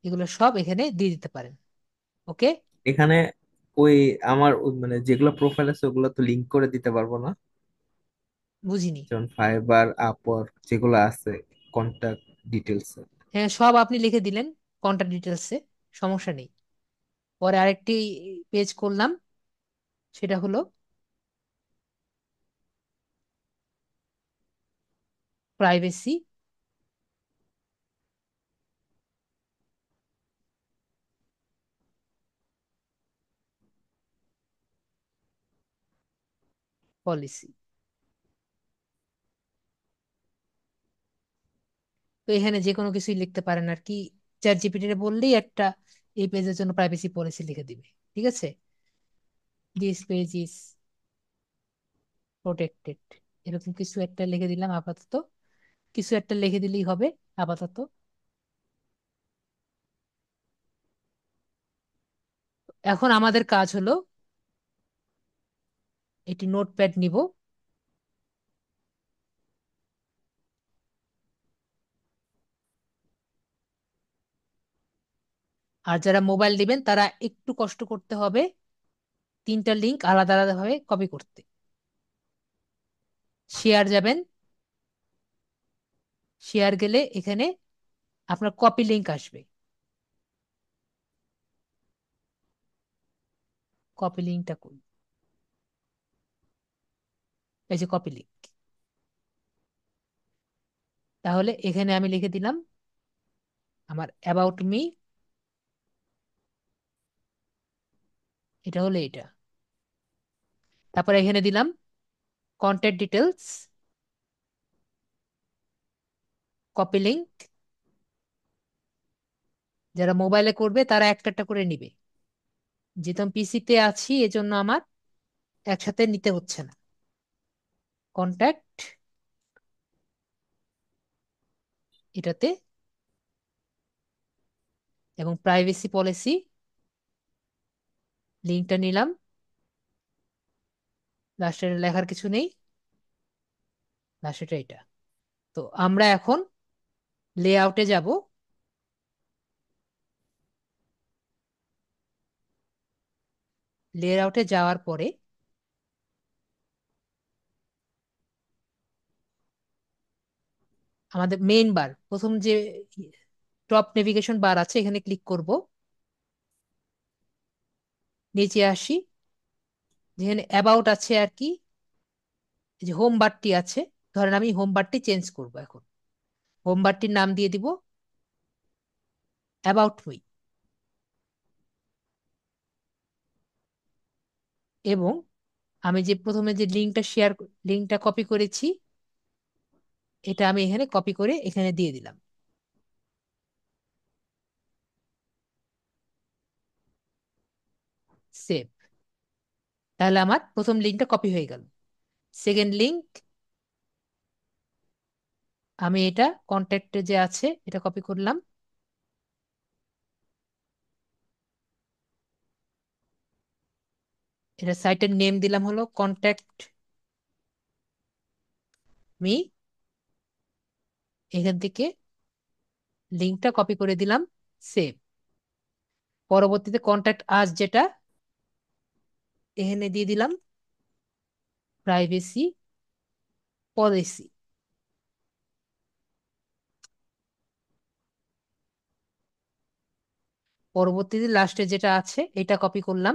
Speaker 1: এগুলো সব এখানে দিয়ে দিতে পারেন। ওকে।
Speaker 2: এখানে ওই আমার মানে যেগুলো প্রোফাইল আছে ওগুলো তো লিংক করে দিতে পারবো না?
Speaker 1: বুঝিনি।
Speaker 2: যেমন ফাইবার, আপওয়ার্ক যেগুলো আছে, কন্টাক্ট ডিটেলস।
Speaker 1: হ্যাঁ, সব আপনি লিখে দিলেন কন্ট্যাক্ট ডিটেলসে, সমস্যা নেই। পরে আরেকটি পেজ করলাম, সেটা হলো প্রাইভেসি পলিসি। তো এখানে যে কোনো কিছুই লিখতে পারেন আর কি, চ্যাট জিপিটি বললেই একটা এই পেজের জন্য প্রাইভেসি পলিসি লিখে দিবে। ঠিক আছে, দিস পেজ ইজ প্রোটেক্টেড, এরকম কিছু একটা লিখে দিলাম আপাতত। কিছু একটা লিখে দিলেই হবে আপাতত। এখন আমাদের কাজ হলো এটি নোটপ্যাড নিব, আর যারা মোবাইল দিবেন তারা একটু কষ্ট করতে হবে তিনটা লিংক আলাদা আলাদা ভাবে কপি করতে। শেয়ার যাবেন, শেয়ার গেলে এখানে আপনার কপি লিংক আসবে, কপি লিংকটা কোন, এই যে কপি লিংক। তাহলে এখানে আমি লিখে দিলাম আমার অ্যাবাউট মি, এটা হলো এটা। তারপরে এখানে দিলাম কন্ট্যাক্ট ডিটেলস, কপি লিংক। যারা মোবাইলে করবে তারা একটা একটা করে নিবে, যেহেতু আমি পিসিতে আছি এজন্য আমার একসাথে নিতে হচ্ছে না। কন্ট্যাক্ট এটাতে, এবং প্রাইভেসি পলিসি লিঙ্কটা নিলাম, লাস্টের লেখার কিছু নেই, লাস্টেটা এটা। তো আমরা এখন লেআউটে যাব। লেআউটে যাওয়ার পরে আমাদের মেইন বার, প্রথম যে টপ নেভিগেশন বার আছে এখানে ক্লিক করব, নিচে আসি, যেখানে অ্যাবাউট আছে আর কি, এই যে হোম বারটি আছে, ধরেন আমি হোম বারটি চেঞ্জ করব এখন। হোম বারটির নাম দিয়ে দিব অ্যাবাউট মি, এবং আমি যে প্রথমে যে লিঙ্কটা কপি করেছি এটা আমি এখানে কপি করে এখানে দিয়ে দিলাম, সেভ। তাহলে আমার প্রথম লিঙ্কটা কপি হয়ে গেল। সেকেন্ড লিঙ্ক, আমি এটা কন্ট্যাক্টে যে আছে এটা কপি করলাম, এটা সাইটের নেম দিলাম হলো কন্ট্যাক্ট মি, এখান থেকে লিঙ্কটা কপি করে দিলাম, সেভ। পরবর্তীতে কন্ট্যাক্ট আস যেটা এখানে দিয়ে দিলাম প্রাইভেসি পলিসি। পরবর্তীতে লাস্টে যেটা আছে এটা কপি করলাম,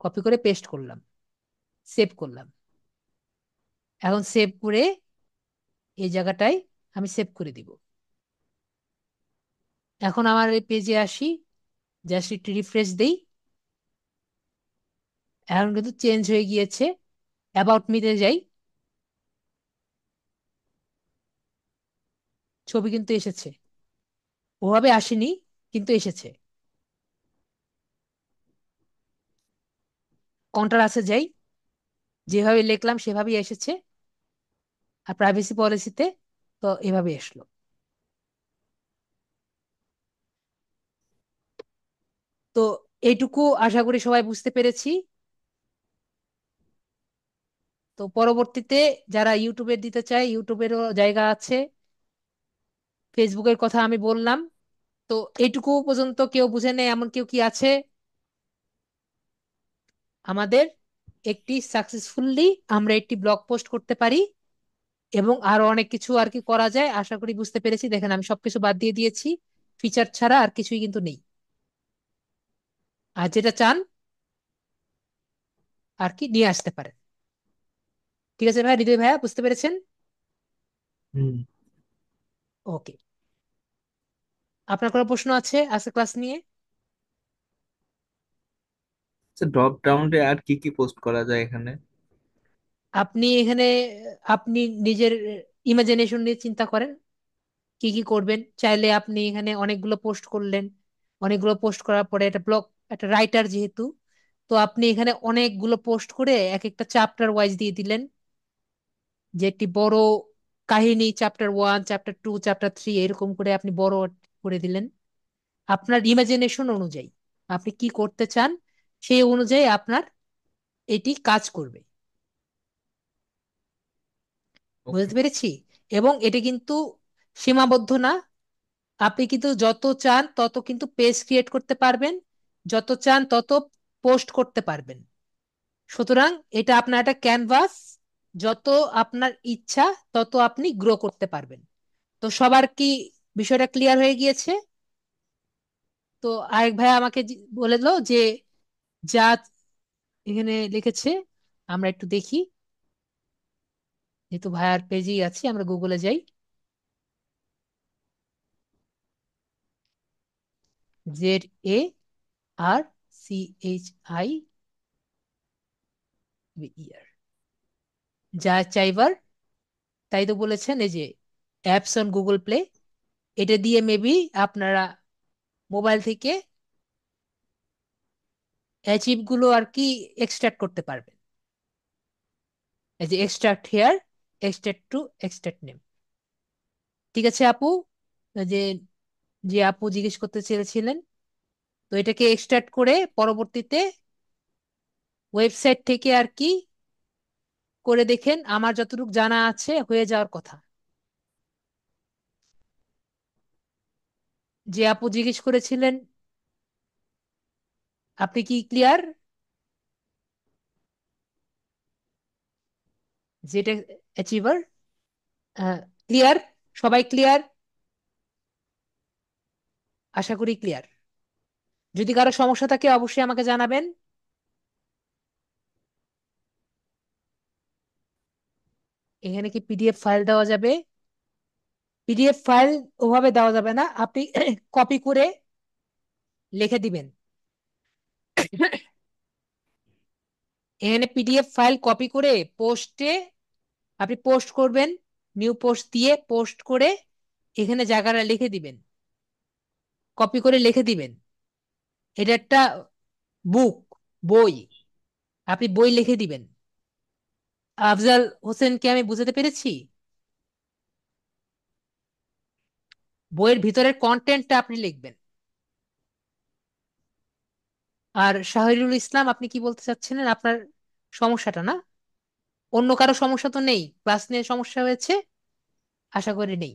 Speaker 1: কপি করে পেস্ট করলাম, সেভ করলাম। এখন সেভ করে এই জায়গাটায় আমি সেভ করে দিব। এখন আমার এই পেজে আসি, জাস্ট একটু রিফ্রেশ দেই, এখন কিন্তু চেঞ্জ হয়ে গিয়েছে। অ্যাবাউট মিতে যাই, ছবি কিন্তু এসেছে, ওভাবে আসেনি কিন্তু এসেছে। কন্ট্রাস্টে যাই, যেভাবে লিখলাম সেভাবেই এসেছে। আর প্রাইভেসি পলিসিতে তো এভাবে এসলো। তো এইটুকু আশা করি সবাই বুঝতে পেরেছি। তো পরবর্তীতে যারা ইউটিউবে দিতে চায় ইউটিউবেরও জায়গা আছে, ফেসবুকের কথা আমি বললাম। তো এইটুকু পর্যন্ত কেউ বুঝে নেই এমন কেউ কি আছে? আমাদের একটি সাকসেসফুলি আমরা একটি ব্লগ পোস্ট করতে পারি এবং আরো অনেক কিছু আর কি করা যায়, আশা করি বুঝতে পেরেছি। দেখেন আমি সবকিছু বাদ দিয়ে দিয়েছি, ফিচার ছাড়া আর কিছুই কিন্তু নেই। আর যেটা চান আর কি নিয়ে আসতে পারেন। ঠিক আছে ভাই, হৃদয় ভাইয়া বুঝতে পেরেছেন?
Speaker 2: হুম।
Speaker 1: ওকে। আপনার কোনো প্রশ্ন আছে আজকে ক্লাস নিয়ে?
Speaker 2: আচ্ছা, ড্রপ ডাউনে আর কি কি পোস্ট করা যায় এখানে?
Speaker 1: আপনি এখানে আপনি নিজের ইমাজিনেশন নিয়ে চিন্তা করেন কি কি করবেন। চাইলে আপনি এখানে অনেকগুলো পোস্ট করলেন, অনেকগুলো পোস্ট করার পরে একটা ব্লগ, একটা রাইটার যেহেতু, তো আপনি এখানে অনেকগুলো পোস্ট করে এক একটা চ্যাপ্টার ওয়াইজ দিয়ে দিলেন, যে একটি বড় কাহিনী চ্যাপ্টার 1, চ্যাপ্টার 2, চ্যাপ্টার 3 এরকম করে আপনি বড় করে দিলেন। আপনার ইমাজিনেশন অনুযায়ী আপনি কি করতে চান সেই অনুযায়ী আপনার এটি কাজ করবে।
Speaker 2: ওকে।
Speaker 1: বুঝতে পেরেছি? এবং এটি কিন্তু সীমাবদ্ধ না, আপনি কিন্তু যত চান তত কিন্তু পেজ ক্রিয়েট করতে পারবেন, যত চান তত পোস্ট করতে পারবেন। সুতরাং এটা আপনার একটা ক্যানভাস, যত আপনার ইচ্ছা তত আপনি গ্রো করতে পারবেন। তো সবার কি বিষয়টা ক্লিয়ার হয়ে গিয়েছে? তো আরেক ভাই আমাকে বলে দিল যে যা এখানে লিখেছে, আমরা একটু দেখি, যেহেতু ভাইয়ার পেজেই আছি আমরা গুগলে যাই। ZARCHIVER, যা চাইবার, তাই তো বলেছেন। এই যে অ্যাপস অন গুগল প্লে, এটা দিয়ে মেবি আপনারা মোবাইল থেকে অ্যাচিভ গুলো আর কি এক্সট্রাক্ট করতে পারবেন। এই যে extract hair, extract two extract name. ঠিক আছে আপু, যে যে আপু জিজ্ঞেস করতে চেয়েছিলেন, তো এটাকে এক্সট্রাক্ট করে পরবর্তীতে ওয়েবসাইট থেকে আর কি করে দেখেন, আমার যতটুকু জানা আছে হয়ে যাওয়ার কথা। যে আপু জিজ্ঞেস করেছিলেন, আপনি কি ক্লিয়ার? যেটা অ্যাচিভার, ক্লিয়ার? সবাই ক্লিয়ার? আশা করি ক্লিয়ার। যদি কারো সমস্যা থাকে অবশ্যই আমাকে জানাবেন। এখানে কি পিডিএফ ফাইল দেওয়া যাবে? পিডিএফ ফাইল ওভাবে দেওয়া যাবে না, আপনি কপি করে লিখে দিবেন। এখানে পিডিএফ ফাইল কপি করে পোস্টে আপনি পোস্ট করবেন, নিউ পোস্ট দিয়ে পোস্ট করে এখানে জায়গাটা লিখে দিবেন, কপি করে লিখে দিবেন। এটা একটা বুক, বই, আপনি বই লিখে দিবেন। আফজাল হোসেনকে আমি বুঝাতে পেরেছি? বইয়ের ভিতরের কন্টেন্টটা আপনি লিখবেন। আর শাহরিরুল ইসলাম, আপনি কি বলতে চাচ্ছিলেন আপনার সমস্যাটা? না, অন্য কারো সমস্যা তো নেই, ক্লাস নিয়ে সমস্যা হয়েছে? আশা করি নেই।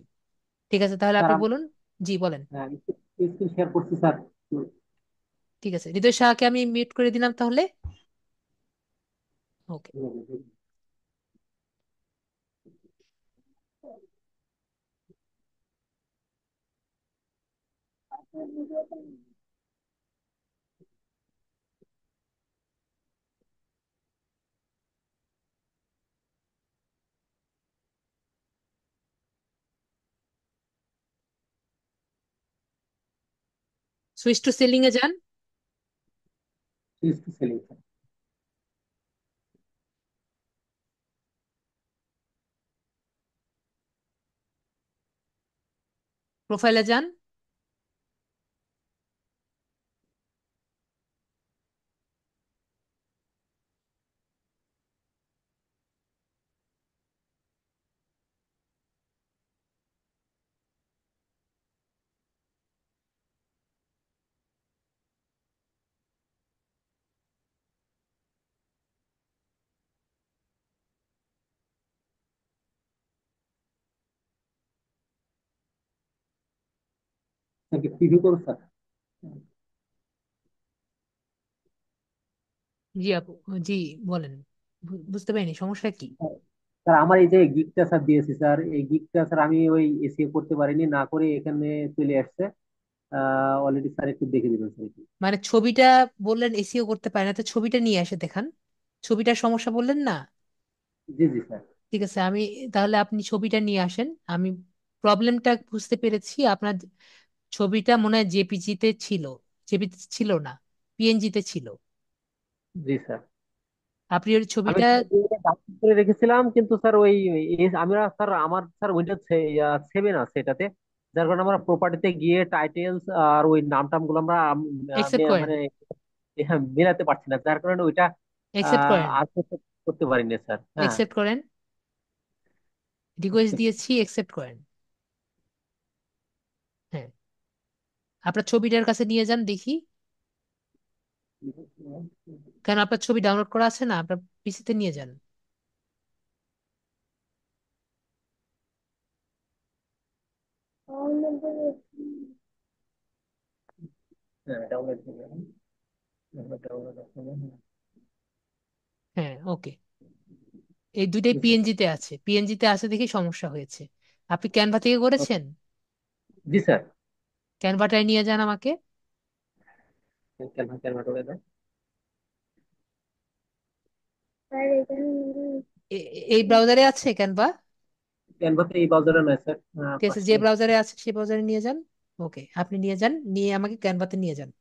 Speaker 1: ঠিক আছে, তাহলে
Speaker 3: স্যার
Speaker 1: আপনি বলুন। জি বলেন।
Speaker 3: স্ক্রিন শেয়ার করছি স্যার।
Speaker 1: ঠিক আছে, হৃদয় শাহকে আমি মিউট করে দিলাম তাহলে। ওকে। সুইচ টু সেলিং এ যান।
Speaker 3: Selling sir.
Speaker 1: প্রোফাইলে যান।
Speaker 3: প্রিভিউ করুন স্যার।
Speaker 1: জি আপু, জি বলেন। বুঝতে পারিনি সমস্যা কি।
Speaker 3: স্যার আমার এই যে গিগটা স্যার দিয়েছি স্যার, এই গিগটা স্যার আমি ওই এসিও করতে পারিনি, না করে এখানে চলে আসছে। অলরেডি স্যার একটু দেখে দিবেন স্যার একটু।
Speaker 1: মানে ছবিটা বললেন এসিও করতে পারে না, তো ছবিটা নিয়ে এসে দেখান। ছবিটার সমস্যা বললেন না।
Speaker 3: জি জি স্যার।
Speaker 1: ঠিক আছে, আমি তাহলে আপনি ছবিটা নিয়ে আসেন। আমি প্রবলেমটা বুঝতে পেরেছি। আপনার ছবিটা মনে হয় জেপিজিতে ছিল। জেপিজি ছিল না, পিএনজিতে ছিল।
Speaker 3: জি স্যার।
Speaker 1: আপনি ওই
Speaker 3: আমি
Speaker 1: ছবিটা।
Speaker 3: স্যার এটা ডাউনলোড করে রেখেছিলাম, কিন্তু স্যার ওই আমরা স্যার আমার স্যার উইন্ডোজ 7 আছে এটাতে, যার কারণে আমরা প্রপার্টিতে গিয়ে টাইটেলস আর ওই নাম টাম গুলো আমরা
Speaker 1: অ্যাকসেপ্ট করেন।
Speaker 3: মানে মেলাতে পারছি না, যার কারণে ওইটা
Speaker 1: অ্যাকসেপ্ট করেন।
Speaker 3: আর করতে করতে পারিনি স্যার। হ্যাঁ।
Speaker 1: অ্যাকসেপ্ট করেন। রিকোয়েস্ট দিয়েছি, অ্যাকসেপ্ট করেন। হ্যাঁ, আপনার ছবিটার কাছে নিয়ে যান দেখি। কেন, আপনার ছবি ডাউনলোড করা আছে না, আপনার পিসিতে নিয়ে যান।
Speaker 3: হ্যাঁ ডাউনলোড ডাউনলোড।
Speaker 1: হ্যাঁ, ওকে। এই দুইটাই পিএনজিতে আছে, পিএনজিতে আছে দেখে সমস্যা হয়েছে। আপনি ক্যানভা থেকে করেছেন?
Speaker 3: জি স্যার।
Speaker 1: ক্যানভাটায় নিয়ে যান আমাকে।
Speaker 3: ক্যালমা ক্যালমা করে দাও।
Speaker 1: এই ব্রাউজারে আছে ক্যানভা।
Speaker 3: ক্যানভাতে এই ব্রাউজারে নয় স্যার।
Speaker 1: ঠিক আছে, যে
Speaker 3: পাশে।
Speaker 1: ব্রাউজারে আছে সেই ব্রাউজারে নিয়ে যান। ওকে, আপনি নিয়ে যান, নিয়ে আমাকে ক্যানভাতে নিয়ে যান।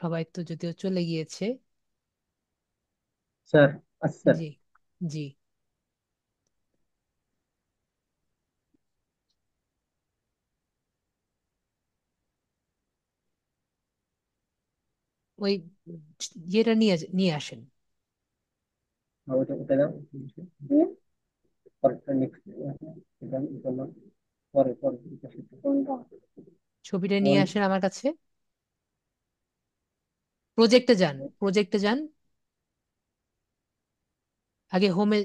Speaker 1: সবাই তো যদিও চলে গিয়েছে।
Speaker 3: স্যার। আচ্ছা স্যার।
Speaker 1: জি, জি। ওই ইয়েটা নিয়ে নিয়ে আসেন।
Speaker 3: ওটা ওটা দাও। পরেরটা নেক্সট। এটা এটা না। পরে পরে এটা সেটা।
Speaker 1: ছবিটা নিয়ে
Speaker 3: ওই
Speaker 1: আসেন আমার কাছে। প্রজেক্টে যান, প্রজেক্টে যান। আগে হোমে,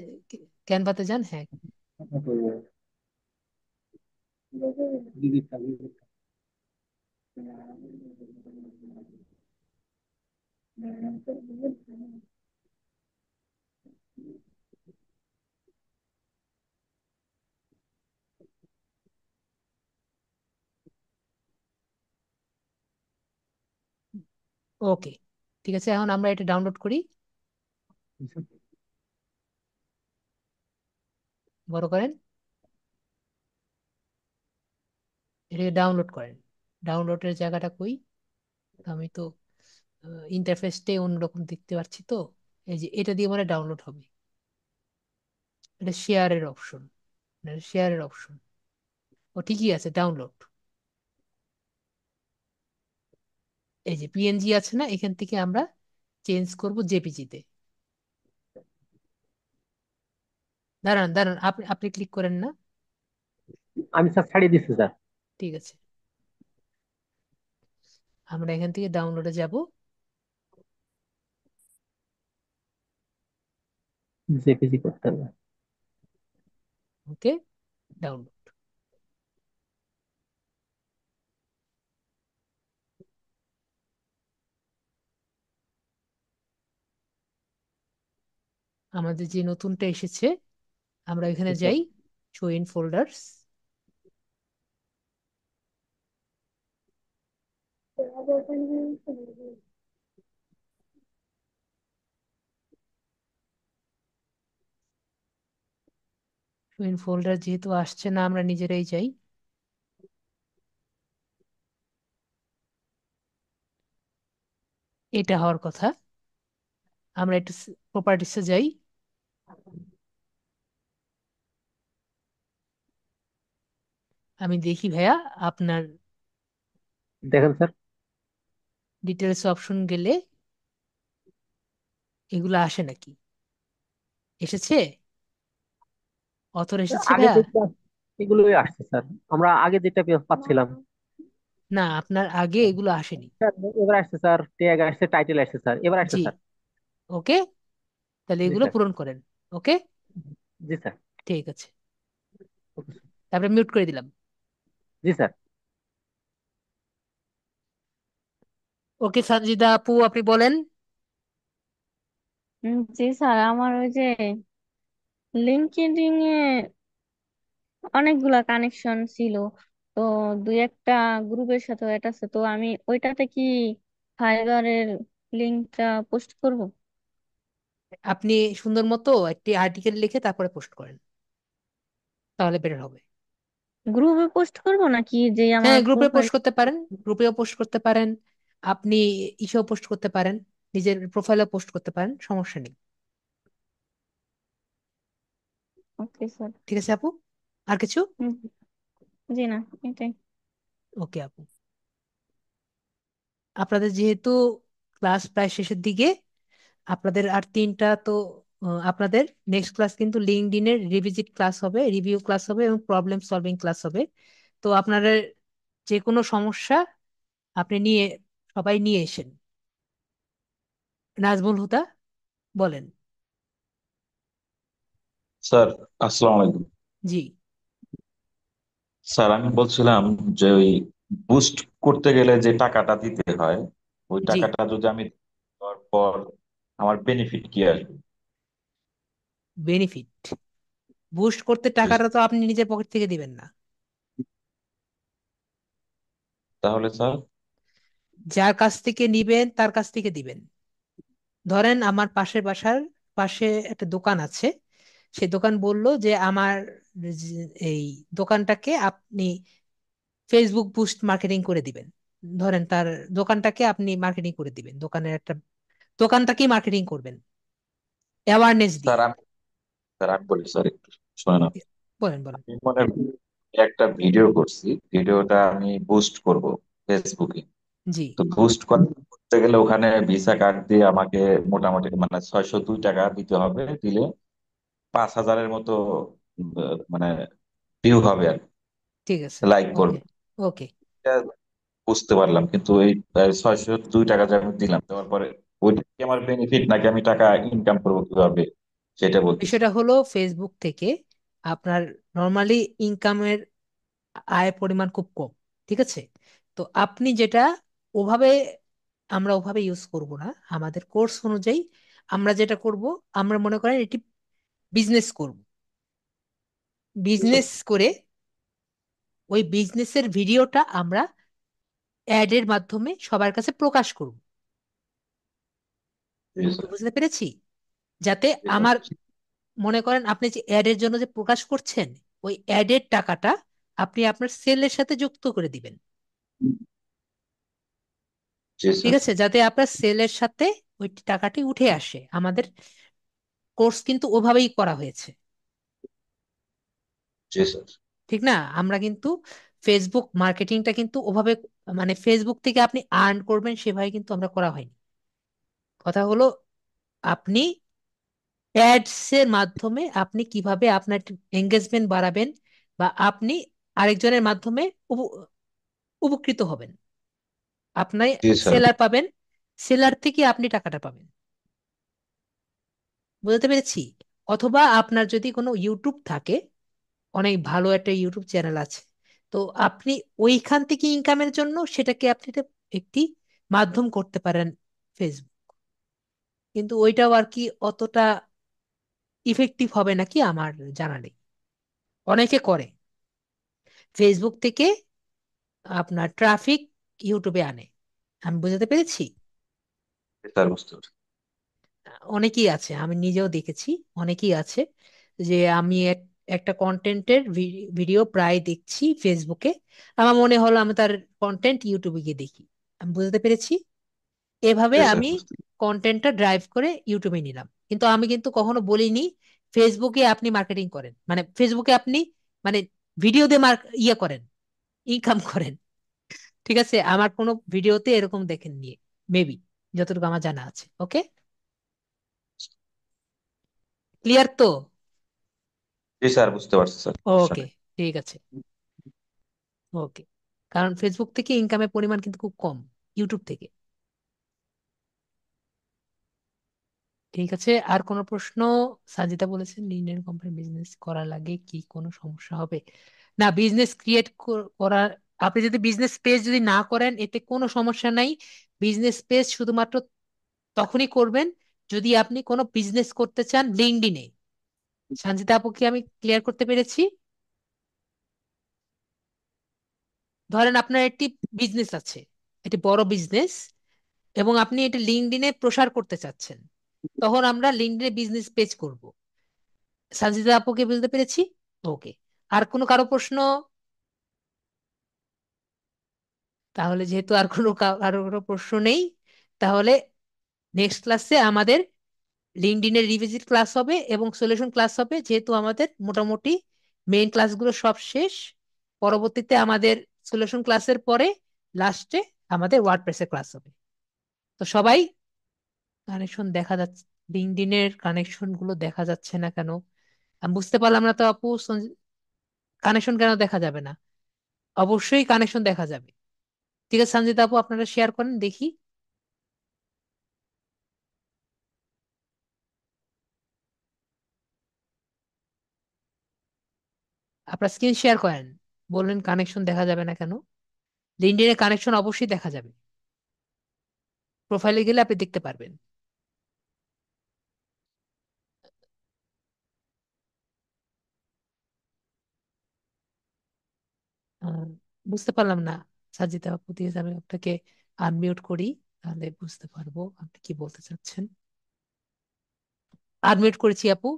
Speaker 1: ক্যানভাতে যান। হ্যাঁ,
Speaker 3: বিবিধ বিবিধ।
Speaker 1: ওকে। ঠিক আছে, এখন আমরা এটা ডাউনলোড করি। বড় করেন, এটাকে ডাউনলোড করেন। ডাউনলোডের জায়গাটা কই? আমি তো ইন্টারফেসটাই অন্যরকম দেখতে পাচ্ছি তো। এই যে এটা দিয়ে মানে ডাউনলোড হবে। এটা শেয়ারের অপশন, শেয়ারের অপশন। ও ঠিকই আছে, ডাউনলোড। এই যে পিএনজি আছে না, এখান থেকে আমরা চেঞ্জ করব জেপিজিতে। দাঁড়ান দাঁড়ান, আপনি আপনি ক্লিক করেন না।
Speaker 3: আমি স্যার ছাড়িয়ে দিচ্ছি স্যার।
Speaker 1: ঠিক আছে, আমরা এখান থেকে ডাউনলোডে যাব।
Speaker 3: জেপিজি করতে হবে।
Speaker 1: ওকে, ডাউনলোড। আমাদের যে নতুনটা এসেছে, আমরা এখানে
Speaker 3: স্যার।
Speaker 1: যাই, show in folders. Twin folder যেহেতু আসছে না, আমরা নিজেরাই যাই। এটা হওয়ার কথা। আমরা একটু প্রপার্টিসে যাই। আমি দেখি ভাইয়া, আপনার
Speaker 3: দেখেন স্যার।
Speaker 1: ডিটেলস অপশন গেলে এগুলো আসে নাকি? এসেছে? অথর এসেছে
Speaker 3: আগে
Speaker 1: ভাইয়া?
Speaker 3: যেটা এগুলোই আসছে স্যার, আমরা আগে যেটা পাচ্ছিলাম।
Speaker 1: না, আপনার আগে এগুলো আসেনি।
Speaker 3: স্যার এবার আসছে স্যার, ট্যাগ আসছে, টাইটেল আসছে স্যার, এবার আসছে
Speaker 1: জি।
Speaker 3: স্যার।
Speaker 1: ওকে, তাহলে
Speaker 3: জি
Speaker 1: এগুলো
Speaker 3: স্যার।
Speaker 1: পূরণ করেন। ওকে,
Speaker 3: জি স্যার।
Speaker 1: ঠিক আছে।
Speaker 3: Okay sir.
Speaker 1: তারপরে মিউট করে দিলাম।
Speaker 3: জি স্যার।
Speaker 1: ওকে সঞ্জিদা আপু, আপনি বলেন।
Speaker 4: জি স্যার, আমার ওই যে লিঙ্কডইন এ অনেকগুলা কানেকশন ছিল, তো দুই একটা গ্রুপের সাথে অ্যাড আছে, তো আমি ওইটাতে কি ফাইবারের লিঙ্কটা পোস্ট করব?
Speaker 1: আপনি সুন্দর মতো একটি আর্টিকেল লিখে তারপরে পোস্ট করেন, তাহলে বেটার হবে।
Speaker 4: গ্রুপে পোস্ট করব নাকি যে
Speaker 1: হ্যাঁ,
Speaker 4: আমার
Speaker 1: গ্রুপে
Speaker 4: প্রোফাইল?
Speaker 1: পোস্ট করতে পারেন। গ্রুপেও পোস্ট করতে পারেন। আপনি ইসেও পোস্ট করতে পারেন। নিজের প্রোফাইলে পোস্ট করতে পারেন, সমস্যা নেই।
Speaker 4: Okay sir.
Speaker 1: ঠিক আছে আপু, আর কিছু?
Speaker 4: জি না, এটাই।
Speaker 1: ওকে আপু, আপনাদের যেহেতু ক্লাস প্রায় শেষের দিকে, আপনাদের আর তিনটা তো, আপনাদের নেক্সট ক্লাস কিন্তু লিঙ্কডইনের রিভিজিট ক্লাস হবে, রিভিউ ক্লাস হবে এবং প্রবলেম সলভিং ক্লাস হবে। তো আপনারা যে কোনো সমস্যা আপনি নিয়ে, সবাই নিয়ে এসেন। নাজমুল হুদা, বলেন।
Speaker 5: স্যার, আসসালামু আলাইকুম।
Speaker 1: জি।
Speaker 5: স্যার, আমি বলছিলাম যে ওই বুস্ট করতে গেলে যে টাকাটা দিতে হয়, ওই
Speaker 1: জি,
Speaker 5: টাকাটা যদি আমি দেওয়ার পর আমার বেনিফিট কি আসবে?
Speaker 1: বেনিফিট? বুস্ট করতে
Speaker 5: জি
Speaker 1: টাকাটা
Speaker 5: স্যার।
Speaker 1: তো আপনি নিজের পকেট থেকে দিবেন না।
Speaker 5: তাহলে স্যার?
Speaker 1: যার কাছ থেকে নিবেন তার কাছ থেকে দিবেন। ধরেন আমার পাশের বাসার পাশে একটা দোকান আছে, সে দোকান বলল যে আমার এই দোকানটাকে আপনি ফেসবুক বুস্ট মার্কেটিং করে দিবেন। ধরেন তার দোকানটাকে আপনি মার্কেটিং করে দিবেন, দোকানের একটা, দোকানটাকেই মার্কেটিং করবেন অ্যাওয়ারনেস দিয়ে।
Speaker 5: স্যার আমি স্যার আমি বলি স্যার, একটু শোনেন আপনি।
Speaker 1: বলেন বলেন।
Speaker 5: আমি মনে করি একটা ভিডিও করছি, ভিডিওটা আমি বুস্ট করব ফেসবুকে।
Speaker 1: জি,
Speaker 5: তো বুস্ট করতে গেলে ওখানে ভিসা কার্ড দিয়ে আমাকে মোটামুটি মানে 602 টাকা দিতে হবে। দিলে 5,000-এর মতো মানে ভিউ হবে আর
Speaker 1: ঠিক আছে।
Speaker 5: লাইক
Speaker 1: ওকে,
Speaker 5: করবে।
Speaker 1: ওকে।
Speaker 5: এটা বুঝতে পারলাম, কিন্তু এই 602 টাকা যে আমি দিলাম, দেওয়ার পরে ওইটা কি আমার বেনিফিট নাকি আমি টাকা ইনকাম করবো কিভাবে, সেটা বলতেছি।
Speaker 1: বিষয়টা হলো ফেসবুক থেকে আপনার নর্মালি ইনকামের আয় পরিমাণ খুব কম। ঠিক আছে? তো আপনি যেটা ওভাবে, আমরা ওভাবে ইউজ করব না। আমাদের কোর্স অনুযায়ী আমরা যেটা করব, আমরা মনে করেন এটি বিজনেস করব। বিজনেস করে ওই বিজনেসের ভিডিওটা আমরা অ্যাডের মাধ্যমে সবার কাছে প্রকাশ করব।
Speaker 5: জি
Speaker 1: কি
Speaker 5: স্যার।
Speaker 1: বুঝতে পেরেছি? যাতে
Speaker 5: জি স্যার।
Speaker 1: আমার, মনে করেন আপনি যে অ্যাডের জন্য যে প্রকাশ করছেন, ওই অ্যাডের টাকাটা আপনি আপনার সেলের সাথে যুক্ত করে দিবেন।
Speaker 5: জি
Speaker 1: ঠিক
Speaker 5: স্যার।
Speaker 1: আছে? যাতে আপনার সেলের সাথে ওই টাকাটি উঠে আসে। আমাদের কোর্স কিন্তু ওভাবেই করা হয়েছে।
Speaker 5: জি স্যার।
Speaker 1: ঠিক না? আমরা কিন্তু ফেসবুক মার্কেটিংটা কিন্তু ওভাবে, মানে ফেসবুক থেকে আপনি আর্ন করবেন সেভাবে কিন্তু আমরা করা হয়নি। কথা হলো আপনি অ্যাডস এর মাধ্যমে আপনি কিভাবে আপনার এঙ্গেজমেন্ট বাড়াবেন, বা আপনি আরেকজনের মাধ্যমে উপ- উপকৃত হবেন। আপনি
Speaker 5: জি স্যার।
Speaker 1: সেলার পাবেন, সেলার থেকে আপনি টাকাটা পাবেন। বুঝতে পেরেছি? অথবা আপনার যদি কোনো ইউটিউব থাকে, অনেক ভালো একটা ইউটিউব চ্যানেল আছে, তো আপনি ওইখান থেকে ইনকামের জন্য সেটাকে আপনি একটি মাধ্যম করতে পারেন, ফেসবুক। কিন্তু ওইটাও আর কি অতটা ইফেক্টিভ হবে নাকি আমার জানা নেই। অনেকে করে ফেসবুক থেকে আপনার ট্রাফিক ইউটিউবে আনে। আমি বুঝতে পেরেছি।
Speaker 5: জি স্যার, বুঝতে পারছি।
Speaker 1: অনেকেই আছে, আমি নিজেও দেখেছি, অনেকেই আছে যে আমি একটা কন্টেন্টের ভিডিও প্রায় দেখছি ফেসবুকে, আমার মনে হলো আমি তার কন্টেন্ট ইউটিউবে গিয়ে দেখি। আমি বুঝতে পেরেছি, এভাবে
Speaker 5: জি স্যার,
Speaker 1: আমি
Speaker 5: বুঝতে
Speaker 1: কন্টেন্টটা ড্রাইভ করে ইউটিউবে নিলাম। কিন্তু আমি কিন্তু কখনো বলিনি ফেসবুকে আপনি মার্কেটিং করেন, মানে ফেসবুকে আপনি মানে ভিডিও দিয়ে ইয়ে করেন, ইনকাম করেন। ঠিক আছে, আমার কোনো ভিডিওতে এরকম দেখেননি, মেবি, যতটুকু আমার জানা আছে। ওকে, ক্লিয়ার তো?
Speaker 5: জি স্যার, বুঝতে পারছি স্যার, সমস্যা
Speaker 1: ওকে,
Speaker 5: নেই।
Speaker 1: ঠিক আছে। ওকে, কারণ ফেসবুক থেকে ইনকামের পরিমাণ কিন্তু খুব কম ইউটিউব থেকে। ঠিক আছে, আর কোনো প্রশ্ন? সাজিদা বলেছেন লিনেন কোম্পানি বিজনেস করা লাগে কি কোনো সমস্যা হবে? না, বিজনেস ক্রিয়েট করার, আপনি যদি বিজনেস পেজ যদি না করেন এতে কোনো সমস্যা নাই। বিজনেস পেজ শুধুমাত্র তখনই করবেন যদি আপনি কোনো বিজনেস করতে চান লিঙ্কডইনে। সঞ্জিতা আপু, কি আমি ক্লিয়ার করতে পেরেছি? ধরেন আপনার একটি বিজনেস আছে, একটি বড় বিজনেস, এবং আপনি এটা লিঙ্কডইনে প্রসার করতে চাচ্ছেন, তখন আমরা লিঙ্কডইনে বিজনেস পেজ করব। সঞ্জিতা আপুকে বুঝতে পেরেছি? ওকে, আর কোনো কারো প্রশ্ন? তাহলে যেহেতু আর কারো কোনো প্রশ্ন নেই, তাহলে নেক্সট ক্লাসে আমাদের লিঙ্কডইনের রিভিজিট ক্লাস হবে এবং সলিউশন ক্লাস হবে। যেহেতু আমাদের মোটামুটি মেইন ক্লাসগুলো সব শেষ, পরবর্তীতে আমাদের সলিউশন ক্লাসের পরে লাস্টে আমাদের ওয়ার্ডপ্রেসের ক্লাস হবে। তো সবাই, কানেকশন দেখা যাচ্ছে, লিঙ্কডইনের কানেকশন গুলো দেখা যাচ্ছে না কেন? আমি বুঝতে পারলাম না তো আপু, কানেকশন কেন দেখা যাবে না? অবশ্যই কানেকশন দেখা যাবে। ঠিক আছে সঞ্জিতা আপু, আপনারা শেয়ার করেন দেখি। আপনার স্ক্রিন শেয়ার করেন। বললেন কানেকশন দেখা যাবে না কেন? লিঙ্কডইনে কানেকশন অবশ্যই দেখা যাবে, প্রোফাইলে গেলে আপনি দেখতে পারবেন। আহ, বুঝতে পারলাম না সাজিদা আপু, দিয়ে আমি আপনাকে আনমিউট করি, তাহলে বুঝতে পারবো আপনি কি বলতে চাচ্ছেন। আনমিউট করেছি আপু।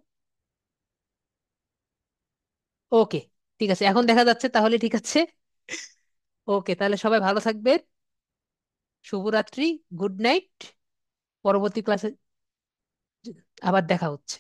Speaker 1: ওকে, ঠিক আছে, এখন দেখা যাচ্ছে, তাহলে ঠিক আছে। ওকে, তাহলে সবাই ভালো থাকবেন। শুভরাত্রি, গুড নাইট। পরবর্তী ক্লাসে আবার দেখা হচ্ছে।